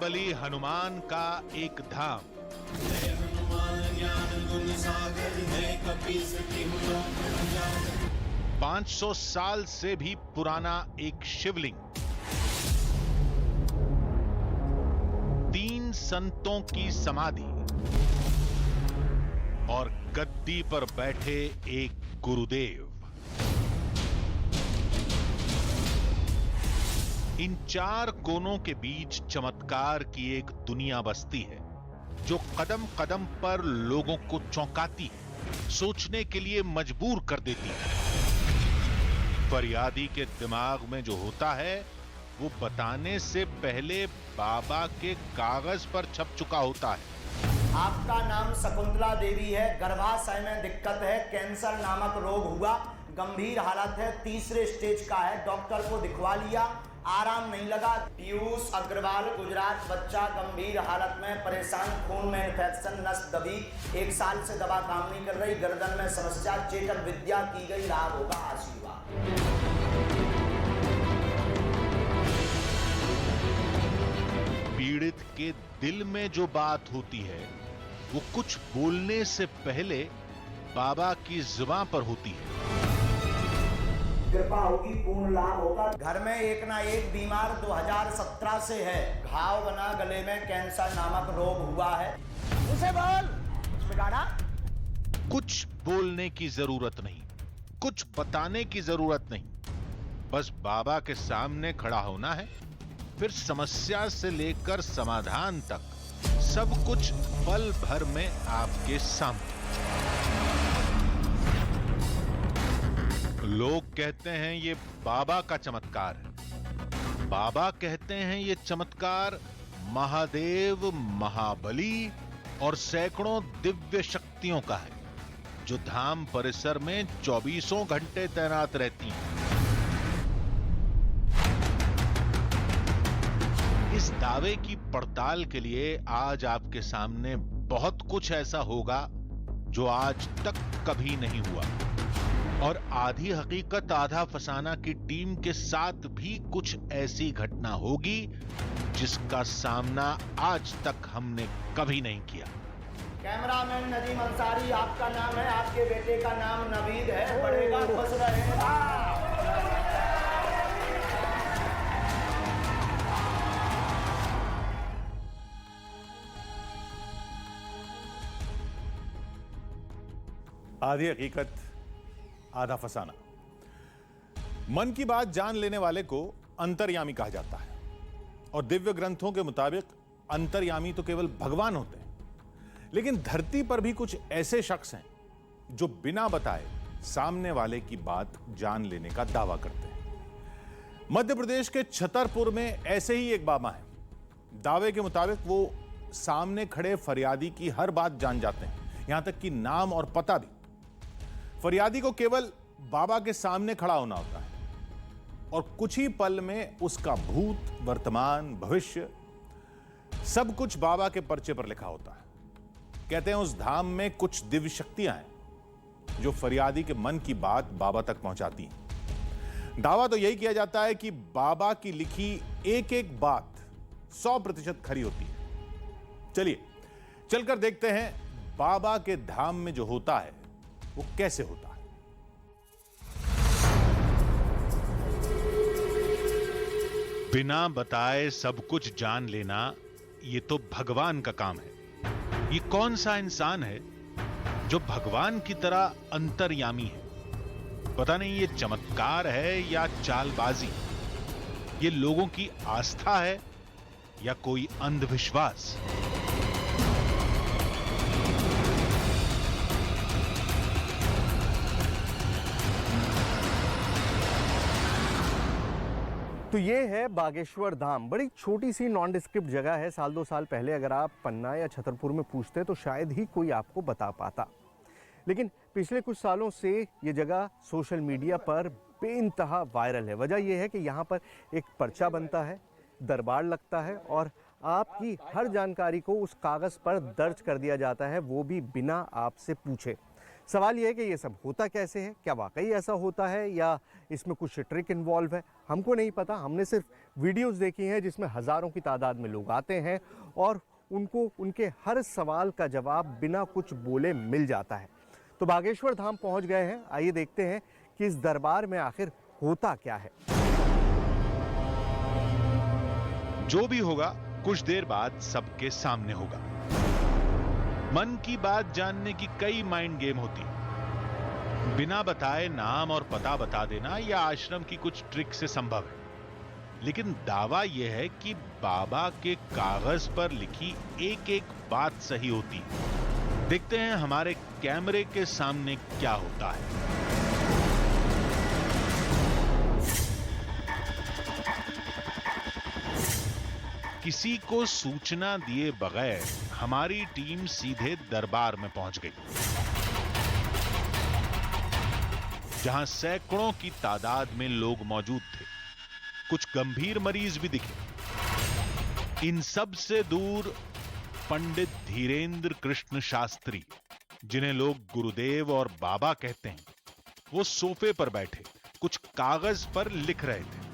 महाबली हनुमान का एक धाम, 500 साल से भी पुराना एक शिवलिंग, 3 संतों की समाधि और गद्दी पर बैठे एक गुरुदेव। इन 4 कोनों के बीच चमत्कार की एक दुनिया बसती है जो कदम कदम पर लोगों को चौंकाती है, सोचने के लिए मजबूर कर देती है। फरियादी के दिमाग में जो होता है वो बताने से पहले बाबा के कागज पर छप चुका होता है। आपका नाम शकुंतला देवी है, गर्भाशय में दिक्कत है, कैंसर नामक रोग हुआ, गंभीर हालत है, 3रे स्टेज का है, डॉक्टर को दिखवा लिया, आराम नहीं लगा। पीयूष अग्रवाल, गुजरात, बच्चा गंभीर हालत में, परेशान, खून में इन्फेक्शन, नस दबी, 1 साल से दवा काम नहीं कर रही, गर्दन में समस्या, चेतन विद्या की गई, लाभ होगा, आशीर्वाद। पीड़ित के दिल में जो बात होती है वो कुछ बोलने से पहले बाबा की जुबान पर होती है। कृपा होगी, पूर्ण लाभ होगा। घर में एक ना एक बीमार 2017 से है, घाव बना गले में, कैंसर नामक रोग हुआ है। उसे बोल, बिगाड़ा। कुछ बोलने की जरूरत नहीं, कुछ बताने की जरूरत नहीं, बस बाबा के सामने खड़ा होना है। फिर समस्या से लेकर समाधान तक सब कुछ पल भर में आपके सामने। लोग कहते हैं ये बाबा का चमत्कार है, बाबा कहते हैं ये चमत्कार महादेव, महाबली और सैकड़ों दिव्य शक्तियों का है जो धाम परिसर में 24 घंटे तैनात रहती हैं। इस दावे की पड़ताल के लिए आज आपके सामने बहुत कुछ ऐसा होगा जो आज तक कभी नहीं हुआ, और आधी हकीकत आधा फसाना की टीम के साथ भी कुछ ऐसी घटना होगी जिसका सामना आज तक हमने कभी नहीं किया। कैमरामैन नदीम अंसारी, आपका नाम है, आपके बेटे का नाम नवीद है, बढ़ेगा, खुश रहेगा। आधी हकीकत आधा फसाना। मन की बात जान लेने वाले को अंतर्यामी कहा जाता है, और दिव्य ग्रंथों के मुताबिक अंतर्यामी तो केवल भगवान होते हैं। लेकिन धरती पर भी कुछ ऐसे शख्स हैं जो बिना बताए सामने वाले की बात जान लेने का दावा करते हैं। मध्य प्रदेश के छतरपुर में ऐसे ही एक बाबा हैं। दावे के मुताबिक वो सामने खड़े फरियादी की हर बात जान जाते हैं, यहां तक कि नाम और पता भी। फरियादी को केवल बाबा के सामने खड़ा होना होता है और कुछ ही पल में उसका भूत, वर्तमान, भविष्य सब कुछ बाबा के पर्चे पर लिखा होता है। कहते हैं उस धाम में कुछ दिव्य शक्तियां हैं जो फरियादी के मन की बात बाबा तक पहुंचाती हैं। दावा तो यही किया जाता है कि बाबा की लिखी एक एक बात 100% खरी होती है। चलिए चलकर देखते हैं बाबा के धाम में जो होता है वो कैसे होता है। बिना बताए सब कुछ जान लेना ये तो भगवान का काम है। ये कौन सा इंसान है जो भगवान की तरह अंतर्यामी है? पता नहीं ये चमत्कार है या चालबाजी, ये लोगों की आस्था है या कोई अंधविश्वास। तो ये है बागेश्वर धाम। बड़ी छोटी सी नॉन डिस्क्रिप्ट जगह है। साल 2 साल पहले अगर आप पन्ना या छतरपुर में पूछते तो शायद ही कोई आपको बता पाता, लेकिन पिछले कुछ सालों से ये जगह सोशल मीडिया पर बेइंतहा वायरल है। वजह यह है कि यहाँ पर एक पर्चा बनता है, दरबार लगता है और आपकी हर जानकारी को उस कागज़ पर दर्ज कर दिया जाता है, वो भी बिना आपसे पूछे। सवाल यह है कि ये सब होता कैसे है, क्या वाकई ऐसा होता है या इसमें कुछ ट्रिक इन्वॉल्व है, हमको नहीं पता। हमने सिर्फ वीडियोस देखी हैं जिसमें हज़ारों की तादाद में लोग आते हैं और उनको उनके हर सवाल का जवाब बिना कुछ बोले मिल जाता है। तो बागेश्वर धाम पहुंच गए हैं, आइए देखते हैं कि इस दरबार में आखिर होता क्या है। जो भी होगा कुछ देर बाद सबके सामने होगा। मन की बात जानने की कई माइंड गेम होती है। बिना बताए नाम और पता बता देना या आश्रम की कुछ ट्रिक से संभव है, लेकिन दावा यह है कि बाबा के कागज पर लिखी एक एक बात सही होती है। देखते हैं हमारे कैमरे के सामने क्या होता है। किसी को सूचना दिए बगैर हमारी टीम सीधे दरबार में पहुंच गई, जहां सैकड़ों की तादाद में लोग मौजूद थे। कुछ गंभीर मरीज भी दिखे। इन सब से दूर पंडित धीरेन्द्र कृष्ण शास्त्री, जिन्हें लोग गुरुदेव और बाबा कहते हैं, वो सोफे पर बैठे कुछ कागज पर लिख रहे थे।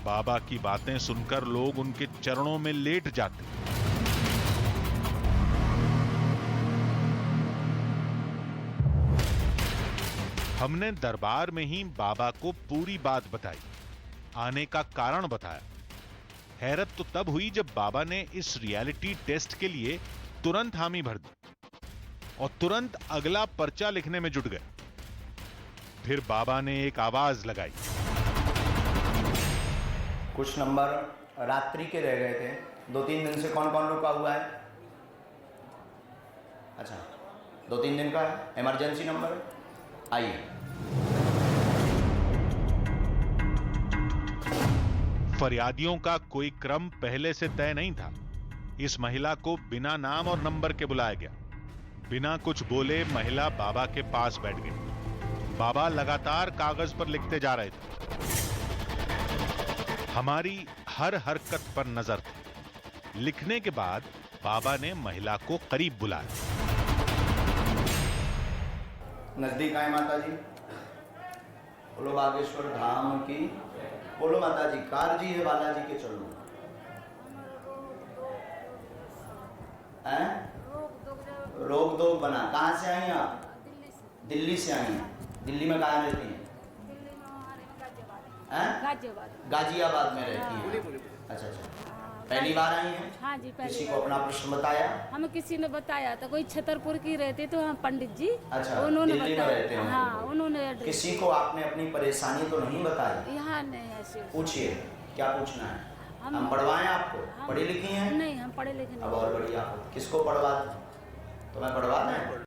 बाबा की बातें सुनकर लोग उनके चरणों में लेट जाते। हमने दरबार में ही बाबा को पूरी बात बताई, आने का कारण बताया। हैरत तो तब हुई जब बाबा ने इस रियलिटी टेस्ट के लिए तुरंत हामी भर दी और तुरंत अगला पर्चा लिखने में जुट गए। फिर बाबा ने एक आवाज लगाई। कुछ नंबर रात्रि के रह गए थे। 2-3 दिन से कौन कौन रुका हुआ है? अच्छा, 2-3 दिन का है। इमरजेंसी नंबर है, आइए। फरियादियों का कोई क्रम पहले से तय नहीं था। इस महिला को बिना नाम और नंबर के बुलाया गया। बिना कुछ बोले महिला बाबा के पास बैठ गई। बाबा लगातार कागज पर लिखते जा रहे थे। हमारी हर हरकत पर नजर थी। लिखने के बाद बाबा ने महिला को करीब बुलाया। नजदीक आए माता जी। बोलो बागेश्वर धाम की। बोलो माता जी। कार जी है बालाजी के चलो। रोक दो बना। कहाँ से आई आप? दिल्ली से आई हैं। दिल्ली में कहाँ रहती हैं? गाजियाबाद में रहती हैं। अच्छा अच्छा, पहली बार आई हैं? हाँ जी, पहली किसी को अपना प्रश्न बताया? हमें किसी ने बताया था, कोई छतरपुर की रहती तो हम पंडित जी। अच्छा, उन्होंने दिल्ली में रहते हैं? हाँ, उन्होंने किसी को आपने अपनी परेशानी तो नहीं बताई? यहाँ नहीं ऐसे। पूछिए, क्या पूछना है? हम पढ़वाएं आपको? पढ़ी लिखी हैं? नहीं, हम पढ़े लिखे नहीं। अब और बढ़िया। किसको पढ़वा दें? तो मैं पढ़वा दें?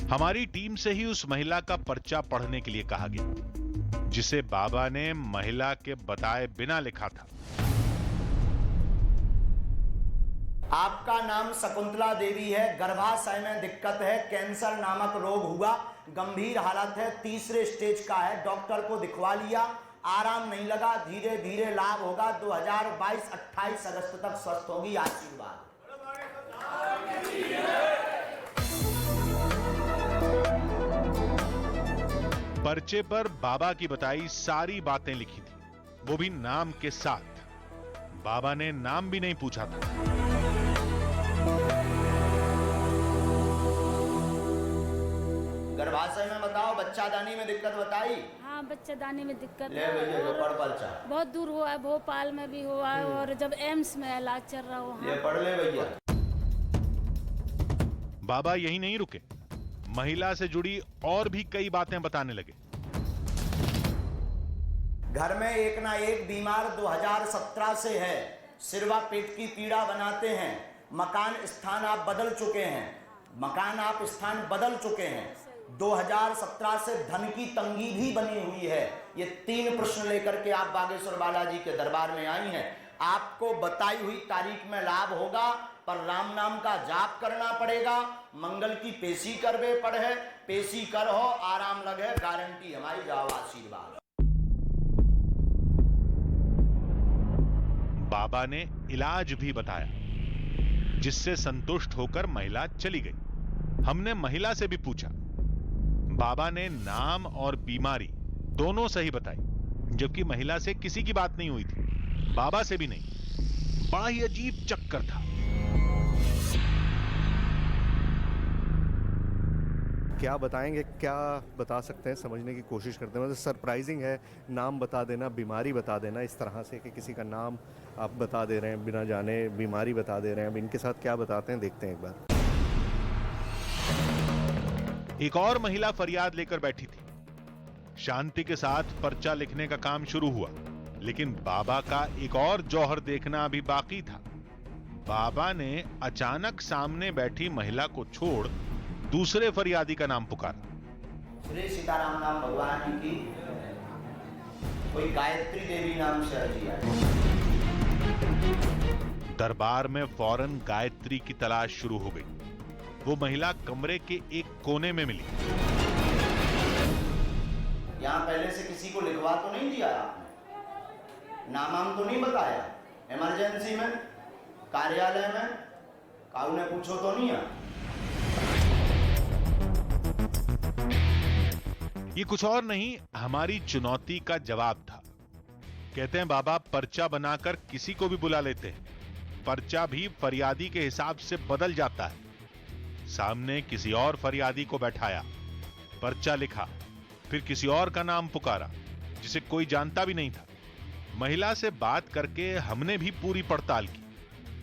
हमारी टीम से ही उस महिला का पर्चा पढ़ने के लिए कहा गया, जिसे बाबा ने महिला के बताए बिना लिखा था। आपका नाम शकुंतला देवी है। गर्भाशय में दिक्कत है, कैंसर नामक रोग हुआ, गंभीर हालत है, 3रे स्टेज का है। डॉक्टर को दिखवा लिया, आराम नहीं लगा, धीरे धीरे लाभ होगा। 2022 28 अगस्त तक स्वस्थ होगी। आशीर्वाद। पर्चे पर बाबा की बताई सारी बातें लिखी थी, वो भी नाम के साथ। बाबा ने नाम भी नहीं पूछा था। गर्भाशय में बताओ, बच्चादानी में दिक्कत बताई? हाँ, बच्चादानी में दिक्कत ले भैया, जो पढ़ पर्चा। बहुत दूर हुआ है, भोपाल में भी हुआ है और जब एम्स में इलाज चल रहा हो। ये पढ़ ले भैया। बाबा यही नहीं रुके, महिला से जुड़ी और भी कई बातें बताने लगे। घर में एक ना एक बीमार 2017 से है। सिरवा पेट की पीड़ा बनाते हैं। मकान स्थान आप बदल चुके हैं। 2017 से धन की तंगी भी बनी हुई है। ये 3 प्रश्न लेकर के आप बागेश्वर बालाजी के दरबार में आई हैं। आपको बताई हुई तारीख में लाभ होगा, पर राम नाम का जाप करना पड़ेगा। मंगल की पेशी करवे पड़े, पेशी कर हो, आराम लगे, गारंटी हमारी। जाओ, आशीर्वाद। बाबा ने इलाज भी बताया। जिससे संतुष्ट होकर महिला चली गई। हमने महिला से भी पूछा। बाबा ने नाम और बीमारी दोनों सही बताई, जबकि महिला से किसी की बात नहीं हुई थी, बाबा से भी नहीं। बड़ा ही अजीब चक्कर था। क्या बताएंगे, क्या बता सकते हैं, समझने की कोशिश करते हैं। मतलब सरप्राइजिंग है, नाम बता देना, बीमारी बता देना, इस तरह से कि किसी का नाम आप बता दे रहे हैं बिना जाने, बीमारी बता दे रहे हैं। अब इनके साथ क्या बताते हैं, देखते हैं एक बार। एक और महिला फरियाद लेकर बैठी थी। शांति के साथ पर्चा लिखने का काम शुरू हुआ, लेकिन बाबा का एक और जौहर देखना अभी बाकी था। बाबा ने अचानक सामने बैठी महिला को छोड़ दूसरे फरियादी का नाम पुकारा। श्री सीताराम नाम भगवान की कोई गायत्री देवी नाम से अर्जी आई। दरबार में फौरन गायत्री की तलाश शुरू हो गई। वो महिला कमरे के एक कोने में मिली। यहाँ पहले से किसी को लिखवा तो नहीं दिया आपने? नाम तो नहीं बताया? इमरजेंसी में, कार्यालय में काऊ ने पूछो तो नहीं है? ये कुछ और नहीं, हमारी चुनौती का जवाब था। कहते हैं बाबा पर्चा बनाकर किसी को भी बुला लेते हैं। पर्चा भी फरियादी के हिसाब से बदल जाता है। सामने किसी और फरियादी को बैठाया, पर्चा लिखा, फिर किसी और का नाम पुकारा जिसे कोई जानता भी नहीं था। महिला से बात करके हमने भी पूरी पड़ताल की।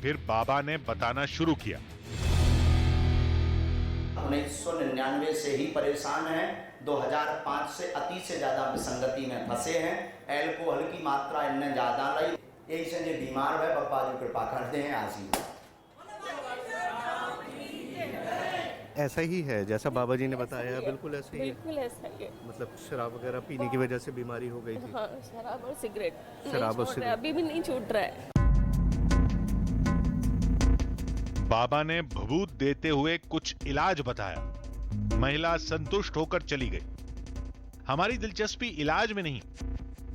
फिर बाबा ने बताना शुरू किया। 1999 से ही परेशान हैं, 2005 से अति से ज्यादा विसंगति में फंसे हैं, एल्कोहल की मात्रा इनने ज्यादा लाई, यही से जो बीमार है पप्पा जो कृपा करते हैं आशीर्वाद। ऐसा ही है जैसा बाबा जी ने बताया, बिल्कुल ऐसा ही है। बिल्कुल ऐसा ही है। मतलब शराब वगैरह पीने की वजह से बीमारी हो गई थी। हाँ, शराब और सिगरेट शराब और नहीं छोड़ रहा है, सिगरेट। अभी भी नहीं छूट रहा है। बाबा ने भभूत देते हुए कुछ इलाज बताया। महिला संतुष्ट होकर चली गई। हमारी दिलचस्पी इलाज में नहीं,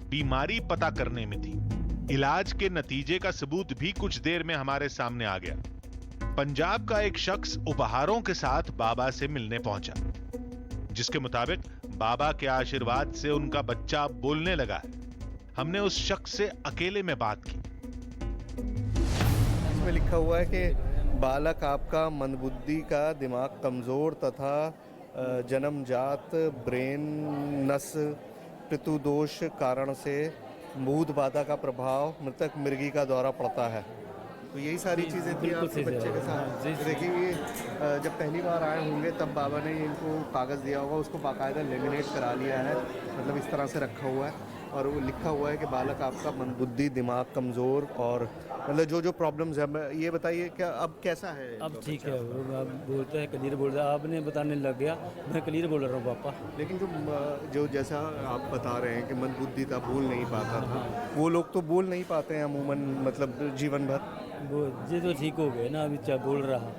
बीमारी पता करने में थी। इलाज के नतीजे का सबूत भी कुछ देर में हमारे सामने आ गया। पंजाब का एक शख्स उपहारों के साथ बाबा से मिलने पहुंचा, जिसके मुताबिक बाबा के आशीर्वाद से उनका बच्चा बोलने लगा है। हमने उस शख्स से अकेले में बात की। इसमें लिखा हुआ है कि बालक आपका मंदबुद्धि का, दिमाग कमज़ोर तथा जन्मजात ब्रेन नस पितुदोष कारण से मूद बाधा का प्रभाव, मृतक मृगी का दौरा पड़ता है। तो यही सारी चीज़ें थी आपके बच्चे के साथ। देखिए ये जब पहली बार आए होंगे तब बाबा ने इनको कागज़ दिया होगा, उसको बाकायदा लेमिनेट करा लिया है, मतलब इस तरह से रखा हुआ है और वो लिखा हुआ है कि बालक आपका मंदबुद्धि, दिमाग कमज़ोर और मतलब जो जो प्रॉब्लम्स है। ये बताइए क्या अब कैसा है? अब ठीक है, वो अब बोलता है, क्लियर बोल रहा है। आपने बताने लग गया, मैं क्लियर बोल रहा हूँ पापा। लेकिन जो जैसा आप बता रहे हैं कि मंदबुद्धि था, बोल नहीं पाता था, वो लोग तो बोल नहीं पाते हैं अमूमन, मतलब जीवन भर। वो ये तो ठीक हो गए ना, अभी क्या बोल रहा।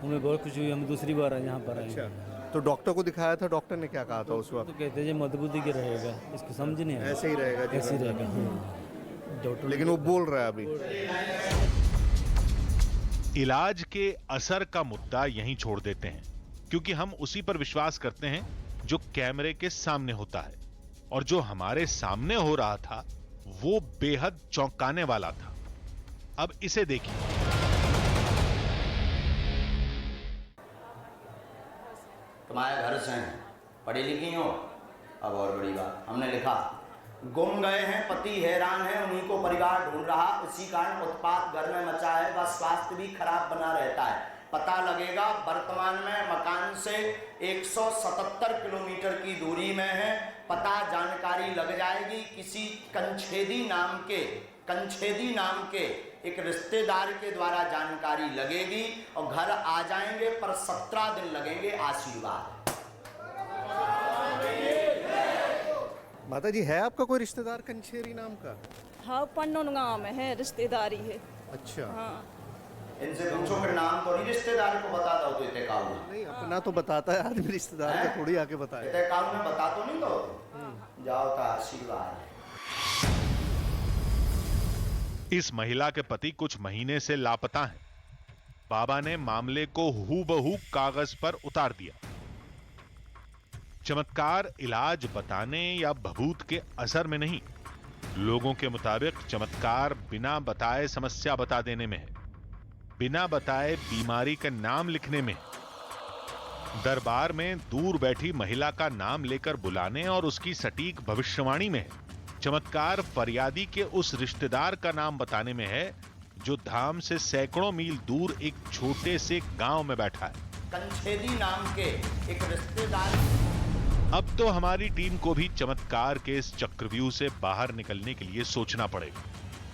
हमें बहुत खुशी हुई, हम दूसरी बार यहाँ पर आए। अच्छा, तो डॉक्टर को दिखाया था, डॉक्टर ने क्या कहा था उस वक्त? तो कहते हैं मंदबुद्धि के रहेगा, इसको समझ नहीं आया। ऐसे ही रहेगा, ऐसे ही रहेगा। डॉक्टर लेकिन वो बोल रहा है अभी। इलाज के असर का मुद्दा यहीं छोड़ देते हैं, क्योंकि हम उसी पर विश्वास करते हैं जो कैमरे के सामने होता है। और जो हमारे सामने हो रहा था वो बेहद चौंकाने वाला था। अब इसे देखिए। तुम्हारे घर से हैं, पढ़ी लिखी हो? अब और बड़ी बात, हमने लिखा गुम गए हैं, पति हैरान है, उन्हीं को परिवार ढूंढ रहा, उसी कारण उत्पात घर में मचा है, व स्वास्थ्य भी खराब बना रहता है। पता लगेगा, वर्तमान में मकान से 177 किलोमीटर की दूरी में है। पता जानकारी लग जाएगी, किसी कंछेदी नाम के एक रिश्तेदार के द्वारा जानकारी लगेगी और घर आ जाएंगे, पर 17 दिन लगेंगे। आशीर्वाद। माता जी, है आपका कोई रिश्तेदार कंछेरी नाम का? हाँ, पन्नों गाँव में है, रिश्तेदारी है। अच्छा। हाँ, इनसे पूछो कि नाम तो नहीं रिश्तेदार को बताता हो तो इतने काऊ नहीं, अपना तो बताता है आदमी, रिश्तेदार का थोड़ी आके बताए। इतने काऊ में बता तो नहीं दो। जाओ का आशीर्वाद। इस महिला के पति कुछ महीने से लापता हैं। बाबा ने मामले को हूबहू कागज पर उतार दिया। चमत्कार इलाज बताने या भभूत के असर में नहीं, लोगों के मुताबिक चमत्कार बिना बताए समस्या बता देने में है, बिना बताए बीमारी का नाम लिखने में है, दरबार में दूर बैठी महिला का नाम लेकर बुलाने और उसकी सटीक भविष्यवाणी में है, चमत्कार फरियादी के उस रिश्तेदार का नाम बताने में है जो धाम से सैकड़ों मील दूर एक छोटे से गांव में बैठा है। कंछेदी नाम के एक रिश्तेदार। अब तो हमारी टीम को भी चमत्कार के इस चक्रव्यूह से बाहर निकलने के लिए सोचना पड़ेगा,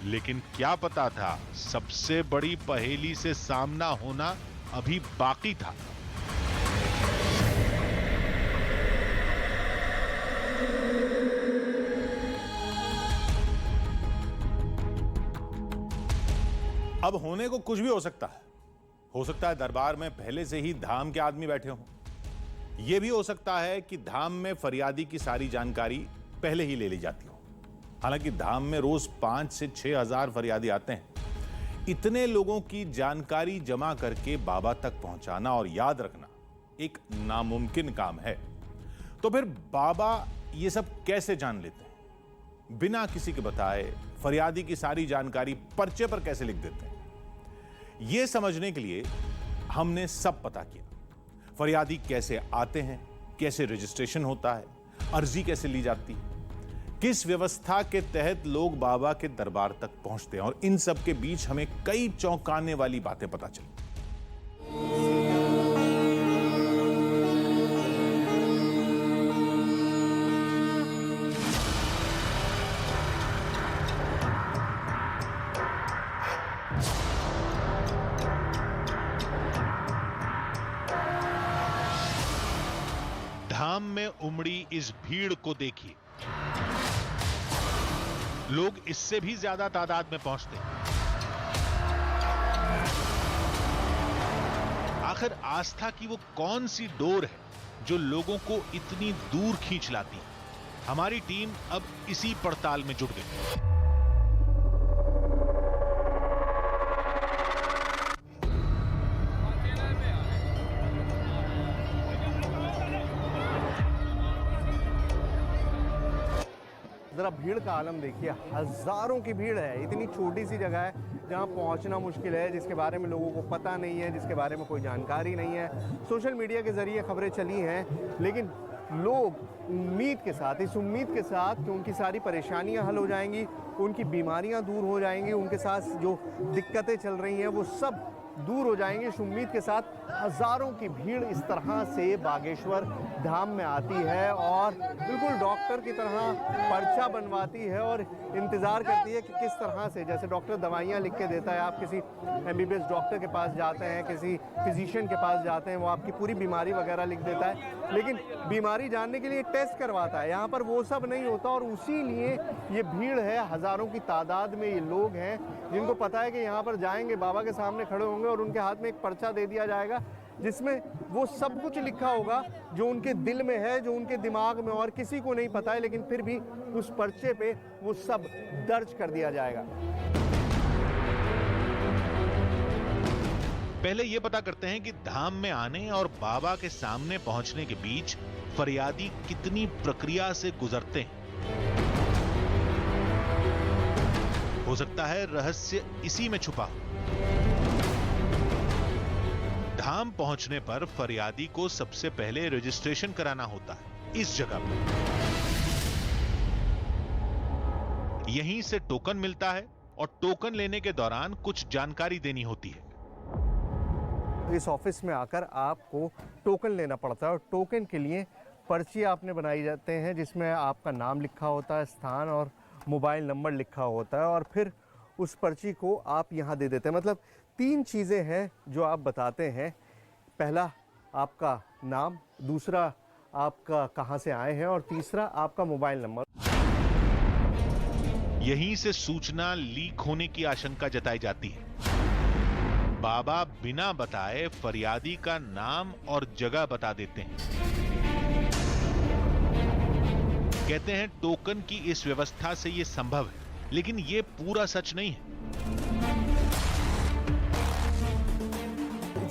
लेकिन क्या पता था सबसे बड़ी पहेली से सामना होना अभी बाकी था। अब होने को कुछ भी हो सकता है। हो सकता है दरबार में पहले से ही धाम के आदमी बैठे हों। यह भी हो सकता है कि धाम में फरियादी की सारी जानकारी पहले ही ले ली जाती हो। हालांकि धाम में रोज 5 से 6 हजार फरियादी आते हैं। इतने लोगों की जानकारी जमा करके बाबा तक पहुंचाना और याद रखना एक नामुमकिन काम है। तो फिर बाबा ये सब कैसे जान लेते हैं? बिना किसी के बताए फरियादी की सारी जानकारी पर्चे पर कैसे लिख देते हैं? यह समझने के लिए हमने सब पता किया। फरियादी कैसे आते हैं, कैसे रजिस्ट्रेशन होता है, अर्जी कैसे ली जाती है, किस व्यवस्था के तहत लोग बाबा के दरबार तक पहुंचते हैं, और इन सब के बीच हमें कई चौंकाने वाली बातें पता चली। धाम में उमड़ी इस भीड़ को देखिए। लोग इससे भी ज्यादा तादाद में पहुंचते हैं। आखिर आस्था की वो कौन सी डोर है जो लोगों को इतनी दूर खींच लाती है? हमारी टीम अब इसी पड़ताल में जुट गई। ज़रा भीड़ का आलम देखिए, हज़ारों की भीड़ है। इतनी छोटी सी जगह है जहाँ पहुँचना मुश्किल है, जिसके बारे में लोगों को पता नहीं है, जिसके बारे में कोई जानकारी नहीं है। सोशल मीडिया के ज़रिए खबरें चली हैं, लेकिन लोग उम्मीद के साथ, इस उम्मीद के साथ कि उनकी सारी परेशानियाँ हल हो जाएंगी, उनकी बीमारियाँ दूर हो जाएंगी, उनके साथ जो दिक्कतें चल रही हैं वो सब दूर हो जाएंगे, इस उम्मीद के साथ हज़ारों की भीड़ इस तरह से बागेश्वर धाम में आती है और बिल्कुल डॉक्टर की तरह पर्चा बनवाती है और इंतज़ार करती है कि किस तरह से, जैसे डॉक्टर दवाइयाँ लिख के देता है, आप किसी MBBS डॉक्टर के पास जाते हैं, किसी फिजिशियन के पास जाते हैं, वो आपकी पूरी बीमारी वगैरह लिख देता है, लेकिन बीमारी जानने के लिए टेस्ट करवाता है। यहाँ पर वो सब नहीं होता और उसी लिए ये भीड़ है। हज़ारों की तादाद में ये लोग हैं जिनको पता है कि यहाँ पर जाएंगे, बाबा के सामने खड़े होंगे और उनके हाथ में एक पर्चा दे दिया जाएगा जिसमें वो सब कुछ लिखा होगा जो उनके दिल में है, जो उनके दिमाग में और किसी को नहीं पता है, लेकिन फिर भी उस पर्चे पे वो सब दर्ज कर दिया जाएगा। पहले यह पता करते हैं कि धाम में आने और बाबा के सामने पहुंचने के बीच फरियादी कितनी प्रक्रिया से गुजरते हैं। हो सकता है रहस्य इसी में छुपा हो। धाम पहुंचने पर फरियादी को सबसे पहले रजिस्ट्रेशन कराना होता है इस जगह पर। यहीं से टोकन मिलता है और टोकन लेने के दौरान कुछ जानकारी देनी होती है। इस ऑफिस में आकर आपको टोकन लेना पड़ता है और टोकन के लिए पर्ची आपने बनाई जाते हैं जिसमें आपका नाम लिखा होता है, स्थान और मोबाइल नंबर लिखा होता है और फिर उस पर्ची को आप यहाँ दे देते हैं। मतलब 3 चीज़ें हैं जो आप बताते हैं। पहला आपका नाम, दूसरा आपका कहाँ से आए हैं और तीसरा आपका मोबाइल नंबर। यहीं से सूचना लीक होने की आशंका जताई जाती है। बाबा बिना बताए फरियादी का नाम और जगह बता देते हैं। कहते हैं टोकन की इस व्यवस्था से यह संभव है, लेकिन यह पूरा सच नहीं है।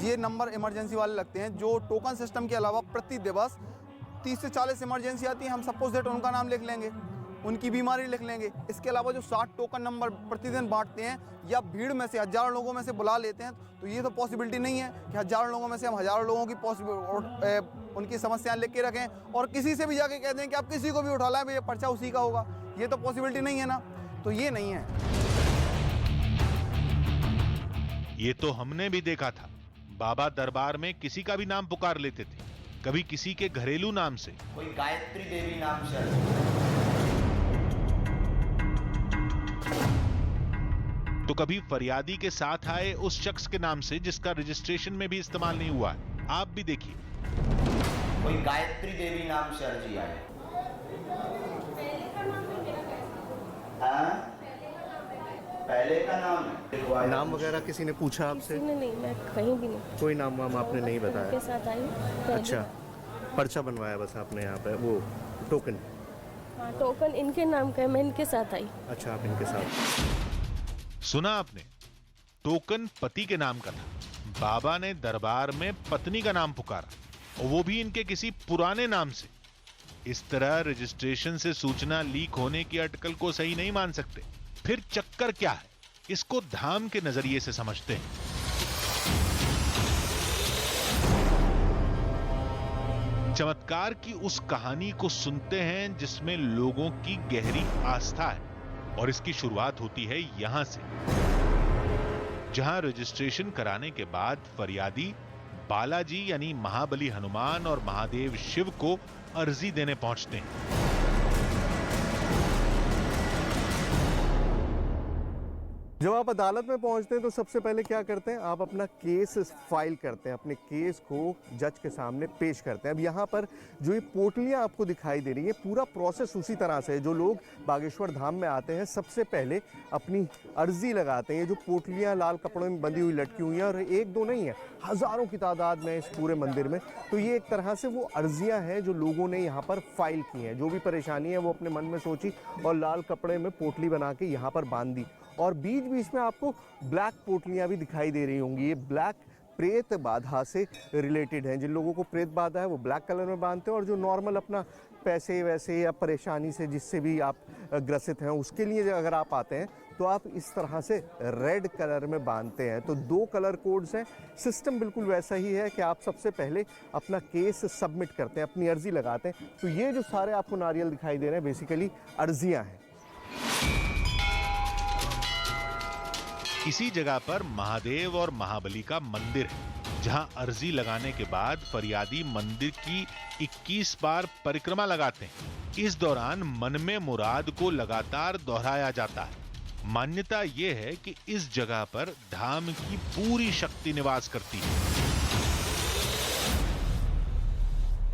ये नंबर इमरजेंसी वाले लगते हैं। जो टोकन सिस्टम के अलावा प्रति दिवस 30 से 40 इमरजेंसी आती है, हम सपोज दैट उनका नाम लिख लेंगे, उनकी बीमारी लिख लेंगे। इसके अलावा जो 60 टोकन नंबर प्रतिदिन बांटते हैं या भीड़ में से हज़ारों लोगों में से बुला लेते हैं, तो ये तो पॉसिबिलिटी नहीं है कि हज़ारों लोगों में से हम हज़ारों लोगों की उनकी समस्याएं लिख के रखें और किसी से भी जाके कह दें कि आप किसी को भी उठा लाएं, भैया पर्चा उसी का होगा। ये तो पॉसिबिलिटी नहीं है ना, तो ये नहीं है। ये तो हमने भी देखा था, बाबा दरबार में किसी का भी नाम पुकार लेते थे, कभी किसी के घरेलू नाम से, कोई गायत्री देवी नाम से, तो कभी फरियादी के साथ आए उस शख्स के नाम से जिसका रजिस्ट्रेशन में भी इस्तेमाल नहीं हुआ है। आप भी देखिए, कोई गायत्री देवी नाम से अर्जी आई। पहले का नाम है? नाम वगैरह किसी ने पूछा आपसे? नहीं, मैं कहीं भी नहीं। कोई नाम वाम आपने नहीं बताया? के साथ आई पहले। अच्छा, पर्चा बनवाया बस आपने यहाँ पे, वो टोकन? हाँ, टोकन इनके नाम का है, मैं इनके साथ आई। अच्छा, आप इनके साथ। सुना आपने, टोकन पति के नाम का था, बाबा ने दरबार में पत्नी का नाम पुकारा और वो भी इनके किसी पुराने नाम से। इस तरह रजिस्ट्रेशन से सूचना लीक होने की अटकल को सही नहीं मान सकते। फिर चक्कर क्या है, इसको धाम के नजरिए से समझते हैं। चमत्कार की उस कहानी को सुनते हैं जिसमें लोगों की गहरी आस्था है, और इसकी शुरुआत होती है यहां से, जहां रजिस्ट्रेशन कराने के बाद फरियादी बालाजी यानी महाबली हनुमान और महादेव शिव को अर्जी देने पहुंचते हैं। जब आप अदालत में पहुंचते हैं तो सबसे पहले क्या करते हैं, आप अपना केस फाइल करते हैं, अपने केस को जज के सामने पेश करते हैं। अब यहाँ पर जो ये पोटलियाँ आपको दिखाई दे रही है, पूरा प्रोसेस उसी तरह से है। जो लोग बागेश्वर धाम में आते हैं सबसे पहले अपनी अर्जी लगाते हैं। जो पोटलियाँ लाल कपड़ों में बंधी हुई लटकी हुई हैं, और एक दो नहीं है, हज़ारों की तादाद में इस पूरे मंदिर में। तो ये एक तरह से वो अर्जियाँ हैं जो लोगों ने यहाँ पर फाइल की हैं। जो भी परेशानी है वो अपने मन में सोची और लाल कपड़े में पोटली बना के यहाँ पर बांध दी। और बीच बीच में आपको ब्लैक पोटलियाँ भी दिखाई दे रही होंगी। ये ब्लैक प्रेत बाधा से रिलेटेड हैं। जिन लोगों को प्रेत बाधा है वो ब्लैक कलर में बांधते हैं, और जो नॉर्मल अपना पैसे वैसे या परेशानी से जिससे भी आप ग्रसित हैं उसके लिए अगर आप आते हैं तो आप इस तरह से रेड कलर में बांधते हैं। तो 2 कलर कोड्स हैं। सिस्टम बिल्कुल वैसा ही है कि आप सबसे पहले अपना केस सबमिट करते हैं, अपनी अर्जी लगाते हैं। तो ये जो सारे आपको नारियल दिखाई दे रहे हैं बेसिकली अर्जियाँ हैं। इसी जगह पर महादेव और महाबली का मंदिर है, जहां अर्जी लगाने के बाद फरियादी मंदिर की 21 बार परिक्रमा लगाते हैं। इस दौरान मन में मुराद को लगातार दोहराया जाता है। मान्यता यह है कि इस जगह पर धाम की पूरी शक्ति निवास करती है।